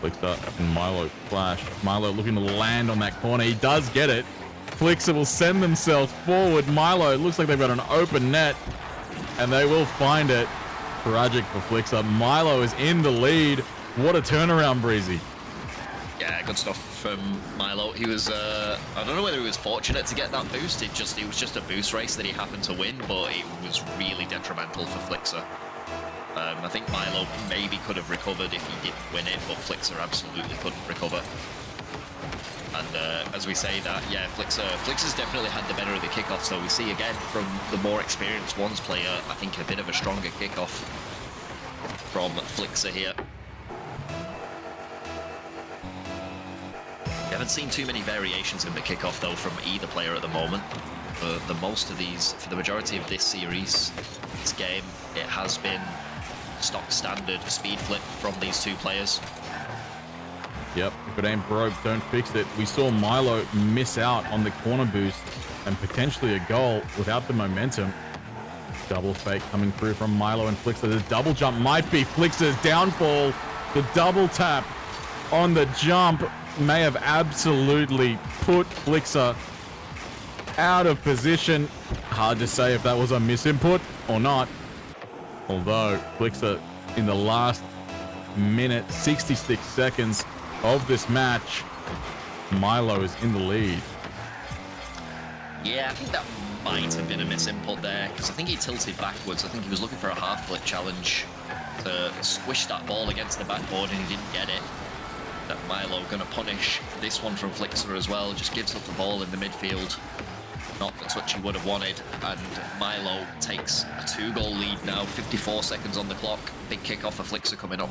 Flikza and Milo flash. Milo looking to land on that corner. He does get it. Flikza will send themselves forward. Milo, it looks like they've got an open net, and they will find it. Tragic for Flikza. Milo is in the lead. What a turnaround, Breezy. Yeah, good stuff from Milo. He was, I don't know whether he was fortunate to get that boost. It was just a boost race that he happened to win, but it was really detrimental for Flikza. I think Milo maybe could have recovered if he didn't win it, but Flikza absolutely couldn't recover. And as we say that, yeah, Flikza's definitely had the better of the kickoff, so we see again from the more experienced ones player, I think a bit of a stronger kickoff from Flikza here. We haven't seen too many variations in the kickoff though from either player at the moment. For the majority of this series, this game, it has been stock standard speed flip from these two players. Yep, if it ain't broke, don't fix it. We saw Milo miss out on the corner boost and potentially a goal without the momentum. Double fake coming through from Milo and Flikza. The double jump might be Flikza's downfall. The double tap on the jump may have absolutely put Flikza out of position. Hard to say if that was a misinput or not. Although Flikza in the last minute, 66 seconds of this match, Milo is in the lead. Yeah, I think that might have been a misinput there, because I think he tilted backwards. I think he was looking for a half flip challenge to squish that ball against the backboard, and he didn't get it. That Milo going to punish this one from Flikza as well. Just gives up the ball in the midfield. Not the touch he would have wanted, and Milo takes a 2-goal lead now. 54 seconds on the clock. Big kick off for Flikza coming up.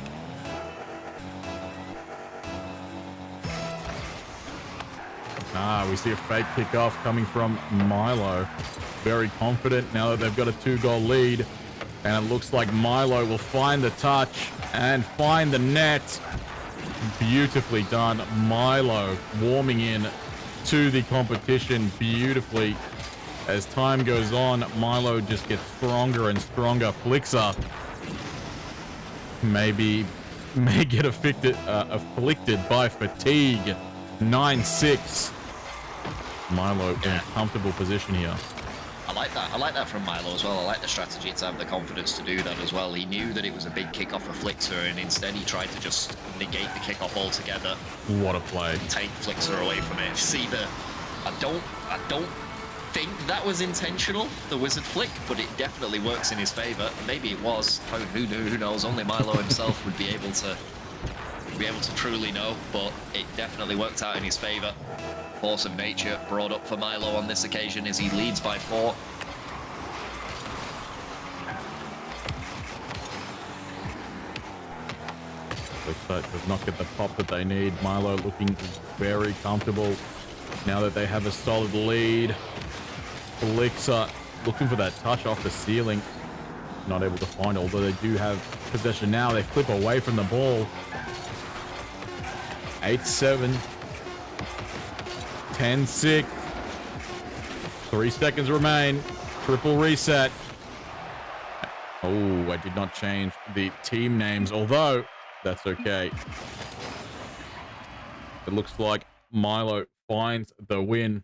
We see a fake kickoff coming from Milo, very confident now that they've got a 2-goal lead. And it looks like Milo will find the touch and find the net. Beautifully done. Milo warming in to the competition beautifully. As time goes on, Milo just gets stronger and stronger. Flikza may get afflicted by fatigue. 9-6. Milo in a comfortable position here. I like that. I like that from Milo as well. I like the strategy to have the confidence to do that as well. He knew that it was a big kickoff for Flikza, and instead he tried to just negate the kickoff altogether. What a play! And take Flikza away from it. See I don't think that was intentional, the wizard flick, but it definitely works in his favor. Maybe it was. Who knows? Only Milo himself would be able to truly know, but it definitely worked out in his favor. Force of nature brought up for Milo on this occasion as he leads by 4. Flikza does not get the pop that they need. Milo looking very comfortable now that they have a solid lead. Flikza looking for that touch off the ceiling. Not able to find, although they do have possession now. They flip away from the ball. 8-7. 10-6. 3 seconds remain. Triple reset. Oh, I did not change the team names, although that's okay. It looks like Milo finds the win.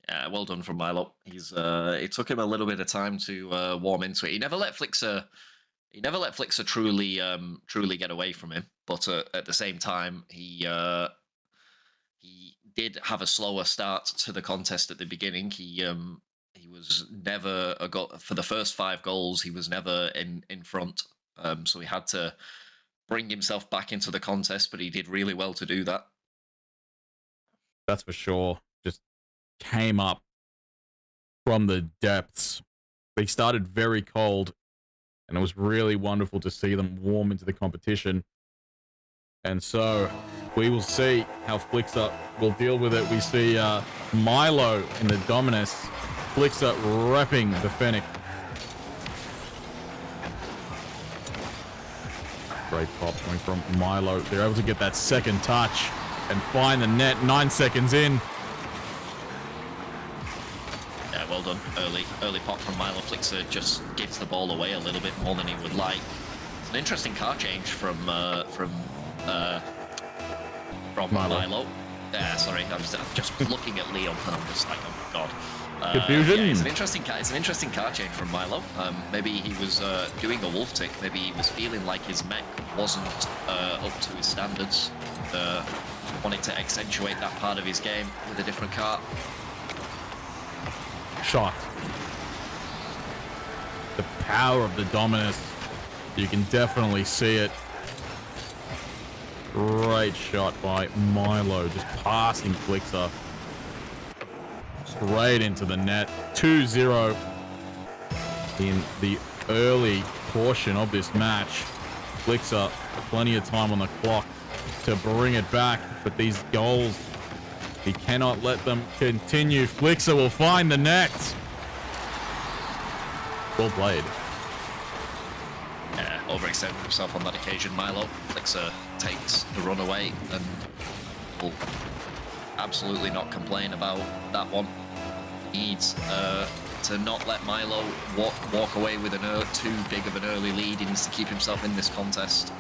Yeah, well done from Milo. It took him a little bit of time to warm into it. He never let Flikza truly get away from him. But at the same time, he did have a slower start to the contest at the beginning. He was never a goal for the first 5 goals. He was never in front, so he had to bring himself back into the contest. But he did really well to do that. That's for sure. Just came up from the depths. They started very cold, and it was really wonderful to see them warm into the competition. And so we will see how Flikza will deal with it. We see Milo in the Dominus. Flikza repping the Fennec. Great pop coming from Milo. They're able to get that second touch and find the net 9 seconds in. Yeah, well done. Early pop from Milo. Flikza just gives the ball away a little bit more than he would like. It's an interesting car change from Milo. Sorry, I'm just looking at Leon and I'm just like, oh my god. Confusion. Yeah, it's an interesting car change from Milo. Maybe he was doing a wolf tick. Maybe he was feeling like his mech wasn't up to his standards. Wanted to accentuate that part of his game with a different car. Shot. The power of the Dominus. You can definitely see it. Great shot by Milo, just passing Flikza straight into the net. 2-0 in the early portion of this match. Flikza, plenty of time on the clock to bring it back, but these goals, he cannot let them continue. Flikza will find the net. Well played. Yeah, overextended himself on that occasion, Milo. Flikza takes the run away and will absolutely not complain about that one. He needs to not let Milo walk away with too big of an early lead. He needs to keep himself in this contest.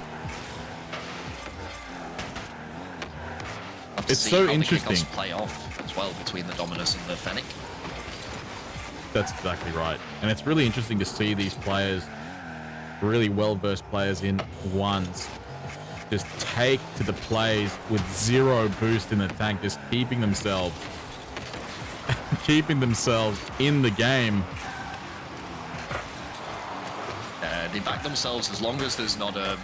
It's so interesting. The play off as well between the Dominus and the Fennec. That's exactly right. And it's really interesting to see these players, really well-versed players in ones, just take to the plays with 0 boost in the tank, just keeping themselves in the game. They back themselves as long as there's not a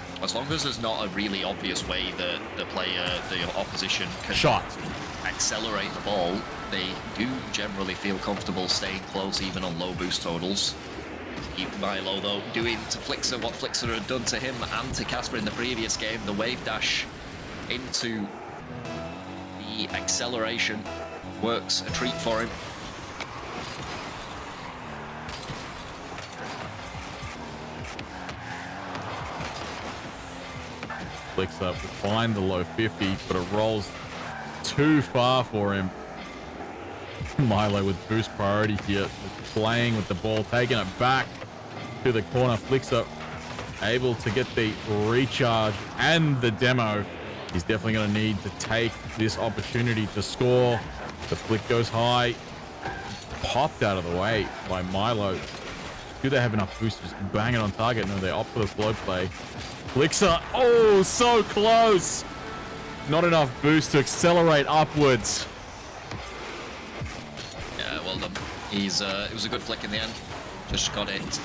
really obvious way that the opposition can accelerate the ball. They do generally feel comfortable staying close even on low boost totals. Keep Milo though doing to Flikza what Flikza had done to him and to Kaspar in the previous game, the wave dash into the acceleration works a treat for him. Flicks up to find the low 50, but it rolls too far for him. Milo with boost priority here, just playing with the ball, taking it back to the corner. Flicks up, able to get the recharge and the demo. He's definitely going to need to take this opportunity to score. The flick goes high, popped out of the way by Milo. Do they have enough boost to just bang it on target? No, they opt for the slow play. Flikza, oh, so close. Not enough boost to accelerate upwards. Yeah, well done. It was a good flick in the end. Just got it.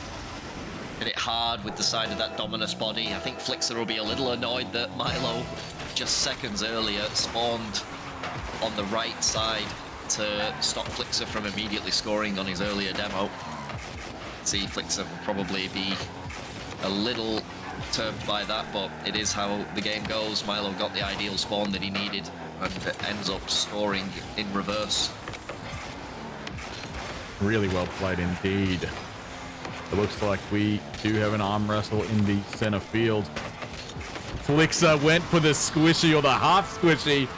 Hit it hard with the side of that Dominus body. I think Flikza will be a little annoyed that Milo, just seconds earlier, spawned on the right side to stop Flikza from immediately scoring on his earlier demo. See, Flikza will probably be a little perturbed by that, but it is how the game goes. Milo got the ideal spawn that he needed and ends up scoring in reverse. Really well played indeed. It looks like we do have an arm wrestle in the center field. Flikza went for the squishy or the half squishy,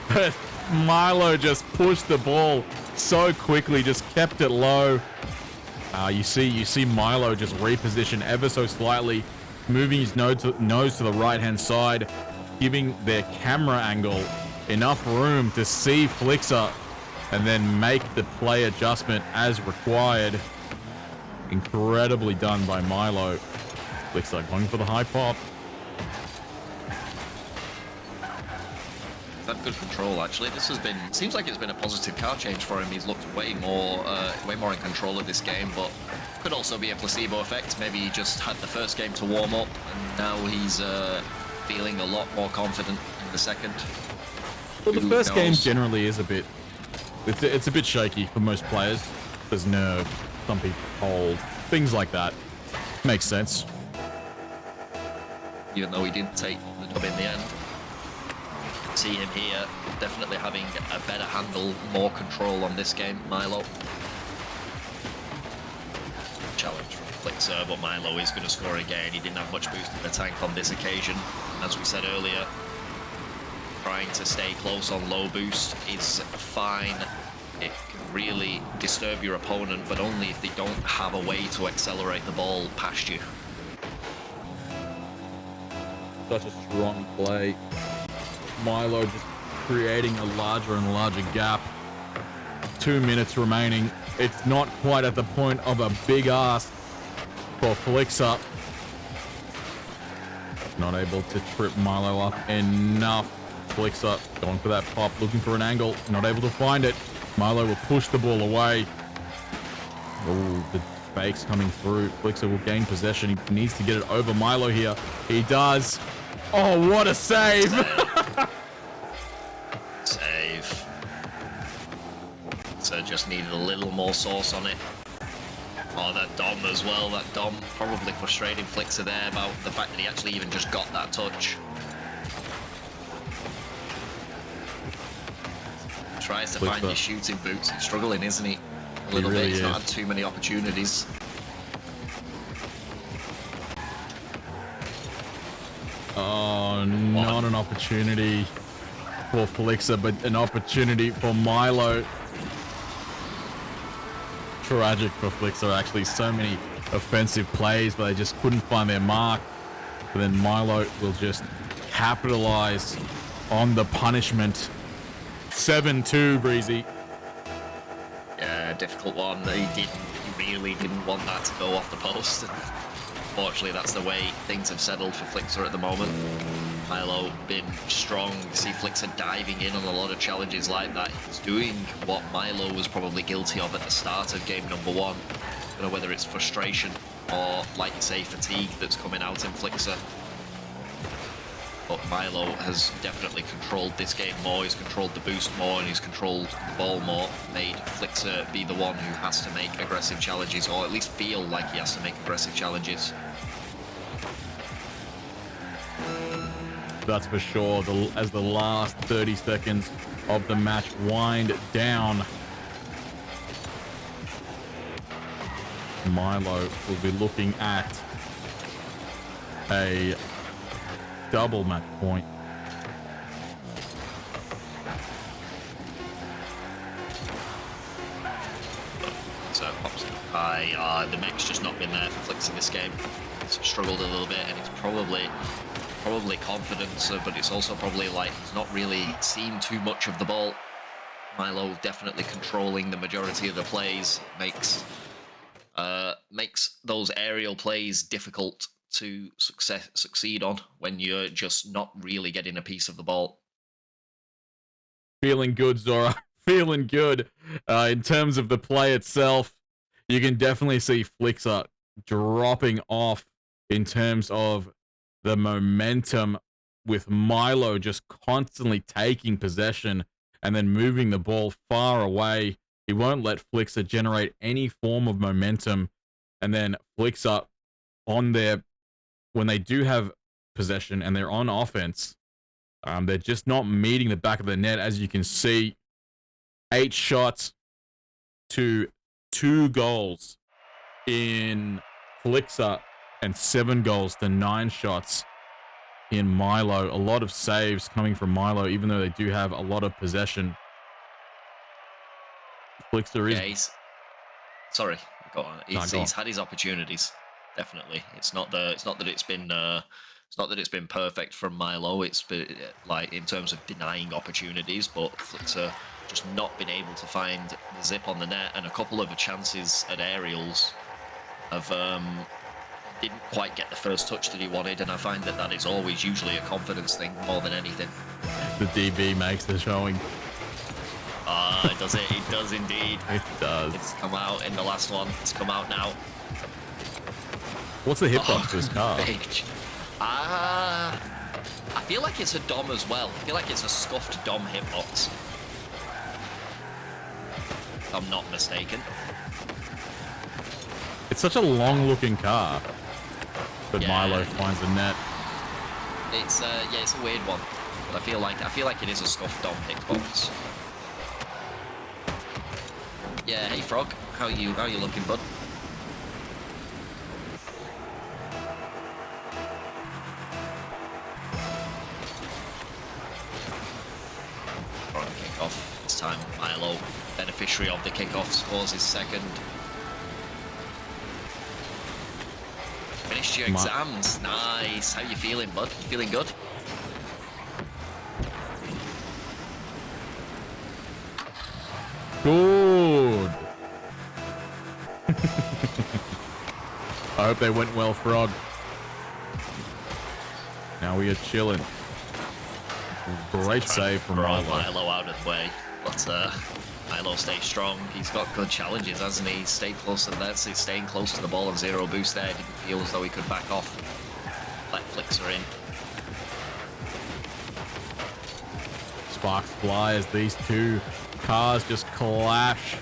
but Milo just pushed the ball so quickly, just kept it low. You see Milo just reposition ever so slightly, moving his nose to the right-hand side, giving their camera angle enough room to see Flikza and then make the play adjustment as required. Incredibly done by Milo. Flikza going for the high pop. Had good control actually. This has been, seems like it's been a positive car change for him. He's looked way more in control of this game, but could also be a placebo effect. Maybe he just had the first game to warm up and now he's feeling a lot more confident in the second. Well, the first game generally is a bit, it's a bit shaky for most players. There's nerve, some people cold, things like that. Makes sense. Even though he didn't take the dub in the end. See him here, definitely having a better handle, more control on this game, Milo. Challenge from Flikza, but Milo is going to score again. He didn't have much boost in the tank on this occasion. As we said earlier, trying to stay close on low boost is fine. It can really disturb your opponent, but only if they don't have a way to accelerate the ball past you. Such a strong play. Milo just creating a larger and larger gap. 2 minutes remaining. It's not quite at the point of a big ask for Flikza. Not able to trip Milo up enough. Flikza going for that pop, looking for an angle. Not able to find it. Milo will push the ball away. Oh, the fakes coming through. Flikza will gain possession. He needs to get it over Milo here. He does. Oh, what a save! Save. So just needed a little more sauce on it. Oh, that Dom as well. That Dom probably frustrating Flikza there about the fact that he actually even just got that touch. Tries to find his shooting boots. He's struggling, isn't he? A little bit. He's not had too many opportunities. Oh, not an opportunity for Flikza, but an opportunity for Milo. Tragic for Flikza, actually. So many offensive plays, but they just couldn't find their mark. But then Milo will just capitalize on the punishment. 7-2, Breezy. Yeah, difficult one. He really didn't want that to go off the post. Unfortunately, that's the way things have settled for Flikza at the moment. Milo been strong. You see Flikza diving in on a lot of challenges like that. He's doing what Milo was probably guilty of at the start of game number one. I don't know whether it's frustration or, like you say, fatigue that's coming out in Flikza. But Milo has definitely controlled this game more. He's controlled the boost more and he's controlled the ball more. Made Flikza be the one who has to make aggressive challenges, or at least feel like he has to make aggressive challenges. That's for sure. As the last 30 seconds of the match wind down. Milo will be looking at a double match point. So pops it high. The mech's just not been there for Flikza this game. It's struggled a little bit, and it's probably confidence, but it's also probably like he's not really seen too much of the ball. Milo definitely controlling the majority of the plays makes those aerial plays difficult to succeed on when you're just not really getting a piece of the ball. Feeling good, Zora. Feeling good. In terms of the play itself, you can definitely see Flikza dropping off in terms of the momentum, with Milo just constantly taking possession and then moving the ball far away. He won't let Flikza generate any form of momentum. And then Flikza on their, when they do have possession and they're on offense, they're just not meeting the back of the net. As you can see, 8 shots to 2 goals in Flikza and 7 goals to 9 shots in Milo. A lot of saves coming from Milo, even though they do have a lot of possession. Flikza is... Yeah, sorry, go on. He's had his opportunities, definitely. It's not that it's been perfect from Milo. It's been like in terms of denying opportunities, but Flikza just not been able to find the zip on the net, and a couple of chances at aerials have didn't quite get the first touch that he wanted, and I find that is always usually a confidence thing more than anything. The DB makes the showing. Does it? It does indeed. It does. It's come out in the last one. It's come out now. What's the hitbox for this car? I feel like it's a Dom as well. I feel like it's a scuffed Dom hitbox. If I'm not mistaken. It's such a long-looking car, but Yeah. Milo finds the net. It's it's a weird one, but I feel like it is a scuffed Dom hitbox. Yeah, hey Frog, how you looking, bud? Frog kickoff this time. Milo, beneficiary of the kickoff, scores his second. Finished your exams, nice. How you feeling, bud? You feeling good? Good. I hope they went well, Frog. Now we are chilling. Great save from Milo. Milo out of the way, but Milo stays strong. He's got good challenges, hasn't he? He's stayed close to that. He's staying close to the ball on 0 boost there. Didn't feel as though he could back off. Let Flikza in. Sparks fly as these two cars just clash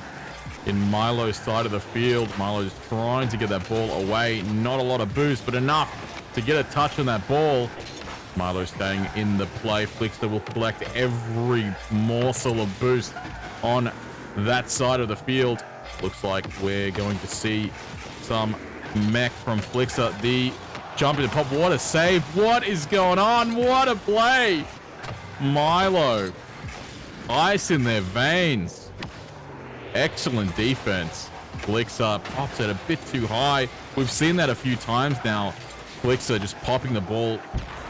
in Milo's side of the field. Milo just trying to get that ball away. Not a lot of boost, but enough to get a touch on that ball. Milo staying in the play. Flikza will collect every morsel of boost on that side of the field. Looks like we're going to see some mech from Flikza. The jump into pop. What a save. What is going on? What a play. Milo. Ice in their veins. Excellent defense. Flikza pops it a bit too high. We've seen that a few times now. Flikza just popping the ball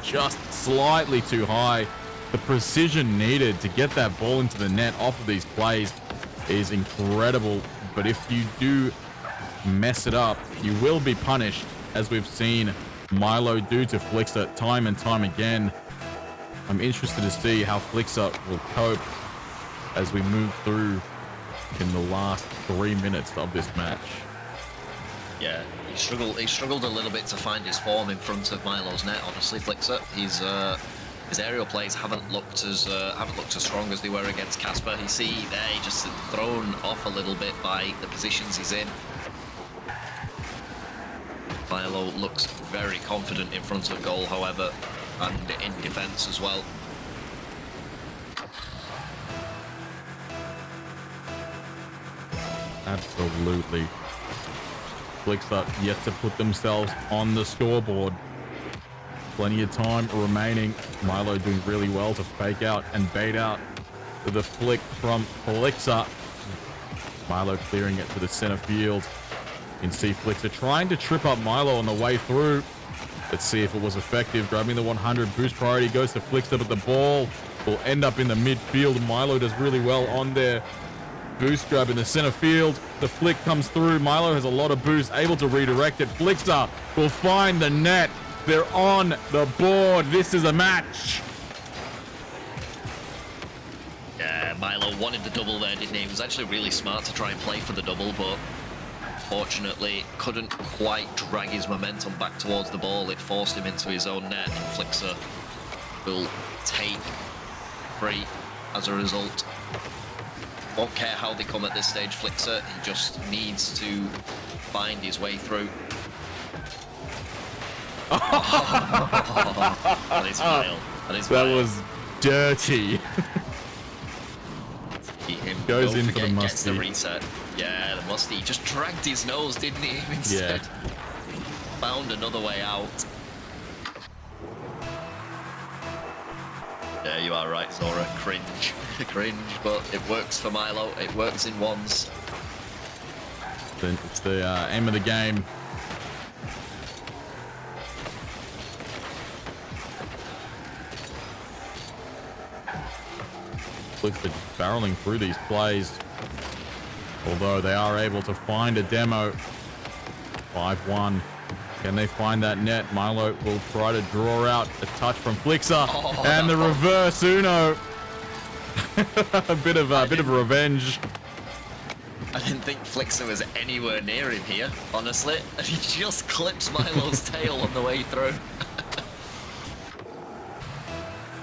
just slightly too high. The precision needed to get that ball into the net off of these plays is incredible. But if you do mess it up, you will be punished, as we've seen Milo do to Flikza time and time again. I'm interested to see how Flikza will cope as we move through in the last 3 minutes of this match. Yeah, he struggled a little bit to find his form in front of Milo's net. Honestly, Flikza, his aerial plays haven't looked as strong as they were against Kaspar. You see there, he just thrown off a little bit by the positions he's in. Milo looks very confident in front of goal, however, and in defence as well. Absolutely. Flikza yet to put themselves on the scoreboard. Plenty of time remaining. Milo doing really well to fake out and bait out with a flick from Flikza. Milo clearing it to the center field. You can see Flikza trying to trip up Milo on the way through. Let's see if it was effective. Grabbing the 100 boost priority goes to Flikza, but the ball will end up in the midfield. Milo does really well on there. Boost grab in the center field. The flick comes through. Milo has a lot of boost, able to redirect it. Flikza will find the net. They're on the board. This is a match. Yeah, Milo wanted the double there, didn't he? He was actually really smart to try and play for the double, but fortunately couldn't quite drag his momentum back towards the ball. It forced him into his own net, and Flikza will take free as a result. Won't care how they come at this stage, Flikza. He just needs to find his way through. That is vile. That was dirty. Goes in for the musty. Gets the reset. Yeah, the musty. He just dragged his nose, didn't he? Instead, found another way out. Yeah, you are right, Zora. Cringe. Cringe, but it works for Milo. It works in ones. It's the aim of the game. Flikza barreling through these plays. Although they are able to find a demo. 5-1. Can they find that net? Milo will try to draw out a touch from Flikza. And the reverse Uno. a bit of revenge. I didn't think Flikza was anywhere near him here, honestly. And he just clips Milo's tail on the way through.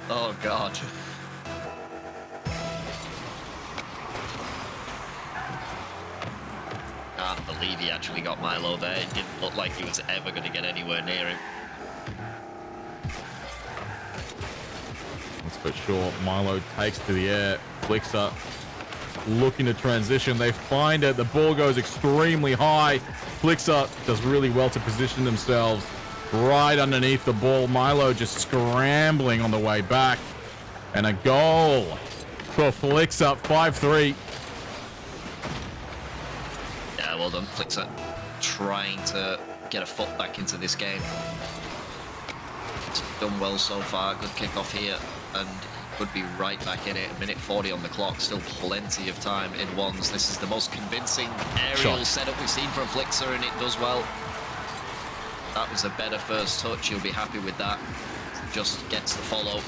Oh, God. Can't believe he actually got Milo there. It didn't look like he was ever going to get anywhere near him. That's for sure. Milo takes to the air. Flikza looking to transition. They find it. The ball goes extremely high. Flikza does really well to position themselves right underneath the ball. Milo just scrambling on the way back. And a goal for Flikza. 5-3. Yeah, well done, Flikza. Trying to get a foot back into this game. It's done well so far. Good kickoff here, and could be right back in it. 1:40 on the clock. Still plenty of time in ones. This is the most convincing aerial setup we've seen from Flikza, and it does well. That was a better first touch. You'll be happy with that. Just gets the follow.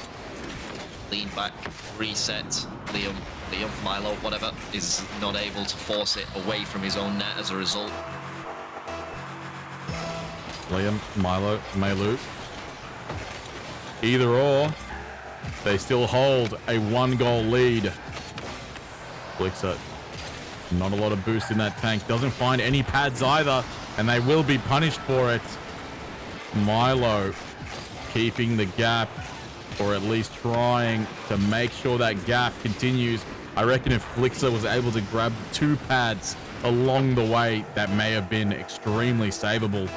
Lean back, reset. Milo, whatever, is not able to force it away from his own net as a result. Milo, Melu. Either or, they still hold a 1-goal lead. Flikza, not a lot of boost in that tank. Doesn't find any pads either, and they will be punished for it. Milo keeping the gap, or at least trying to make sure that gap continues. I reckon if Flikza was able to grab 2 pads along the way, that may have been extremely savable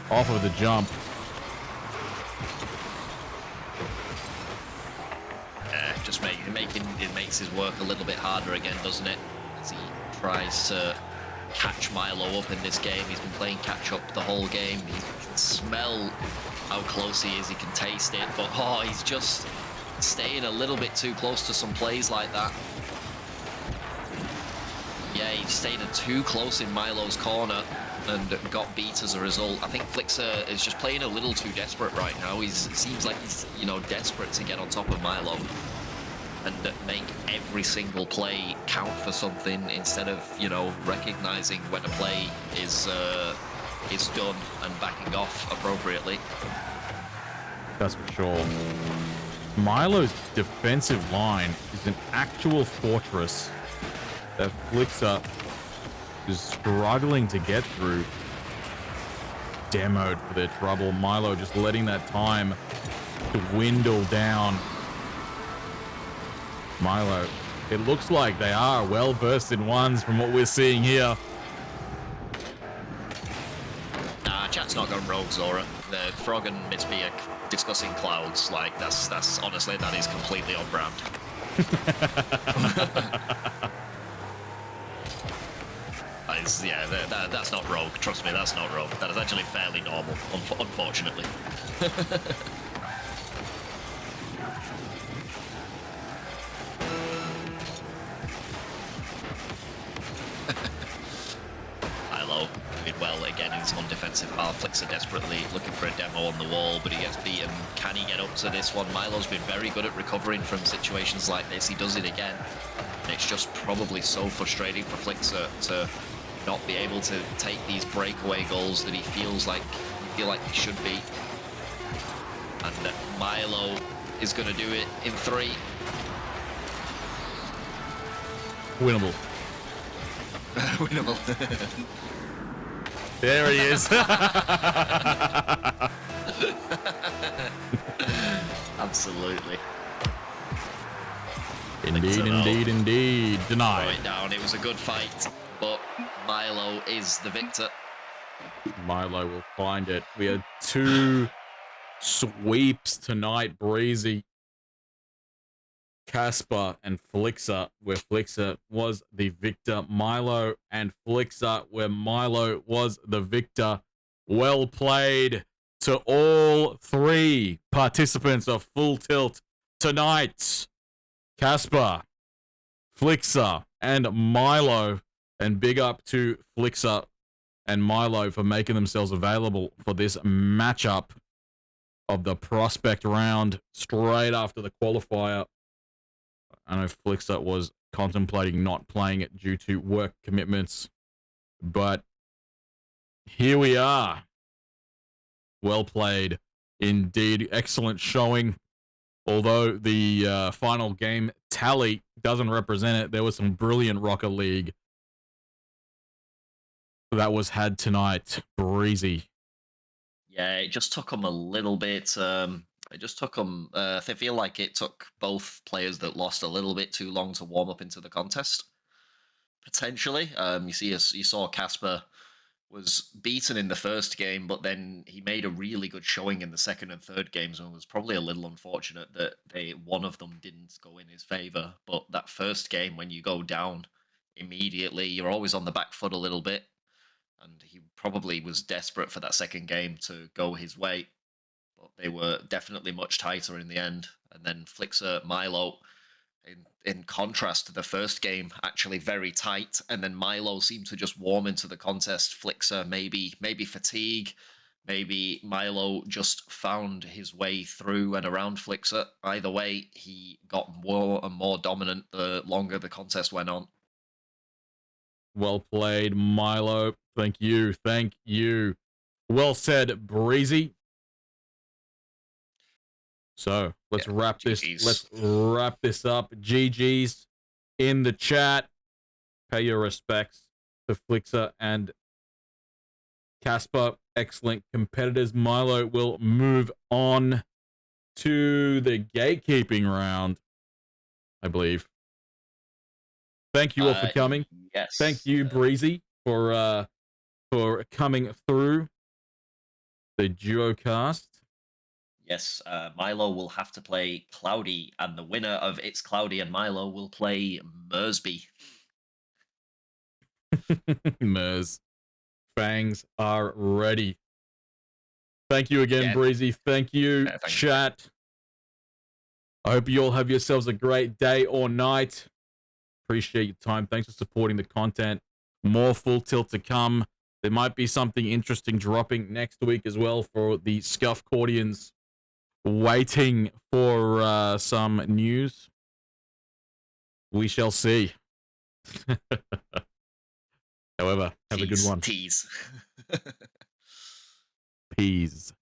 off of the jump. Just it makes his work a little bit harder again, doesn't it? As he tries to catch Milo up in this game. He's been playing catch up the whole game. He can smell how close he is. He can taste it, but he's just staying a little bit too close to some plays like that. Yeah, he stayed too close in Milo's corner and got beat as a result. I think Flikza is just playing a little too desperate right now. It seems like he's, desperate to get on top of Milo and make every single play count for something instead of, recognizing when a play is done and backing off appropriately. That's for sure. Milo's defensive line is an actual fortress that Flikza is struggling to get through. Demoed for their trouble. Milo just letting that time to dwindle down. Milo It looks like they are well versed in ones from what we're seeing here. Nah, chat's not gone rogue, Zora. The Frog and Mitsby are discussing clouds. Like, that's honestly, that is completely on brand. That's not rogue. Trust me, that's not rogue. That is actually fairly normal, unfortunately. Milo doing well again in his own defensive half. Flikza desperately looking for a demo on the wall, but he gets beaten. Can he get up to this one? Milo's been very good at recovering from situations like this. He does it again. And it's just probably so frustrating for Flikza to not be able to take these breakaway goals that he feels like he should be. And Milo is going to do it in 3. Winnable. Winnable. There he is. Absolutely. Indeed. Denied. Throw it down. It was a good fight, but Milo is the victor. Milo will find it. We had 2 sweeps tonight, Breezy. Kaspar and Flikza, where Flikza was the victor. Milo and Flikza, where Milo was the victor. Well played to all 3 participants of Full Tilt tonight. Kaspar, Flikza, and Milo. And big up to Flikza and Milo for making themselves available for this matchup of the prospect round straight after the qualifier. I know Flikza was contemplating not playing it due to work commitments, but here we are. Well played indeed. Excellent showing. Although the final game tally doesn't represent it, there was some brilliant Rocket League that was had tonight. Breezy. Yeah, it just took them a little bit. It just took them. I feel like it took both players that lost a little bit too long to warm up into the contest. Potentially, you saw Kaspar was beaten in the first game, but then he made a really good showing in the second and third games, and it was probably a little unfortunate that one of them didn't go in his favor. But that first game, when you go down immediately, you're always on the back foot a little bit, and he probably was desperate for that second game to go his way. But they were definitely much tighter in the end. And then Flikza, Milo, in contrast to the first game, actually very tight. And then Milo seemed to just warm into the contest. Flikza, maybe fatigue. Maybe Milo just found his way through and around Flikza. Either way, he got more and more dominant the longer the contest went on. Well played, Milo. Thank you. Well said, Breezy. So let's wrap this. Let's wrap this up. GG's in the chat. Pay your respects to Flikza and Kaspar. Excellent competitors. Milo will move on to the gatekeeping round, I believe. Thank you all for coming. Yes. Thank you, Breezy, for coming through the duo cast. Yes, Milo will have to play Cloudy, and the winner of It's Cloudy and Milo will play Mersby. Mers. Fangs are ready. Thank you again, Breezy. Thank you, chat. I hope you all have yourselves a great day or night. Appreciate your time. Thanks for supporting the content. More Full Tilt to come. There might be something interesting dropping next week as well for the Scuffcordians. Waiting for some news. We shall see. However, have a good one. Tease. Peas.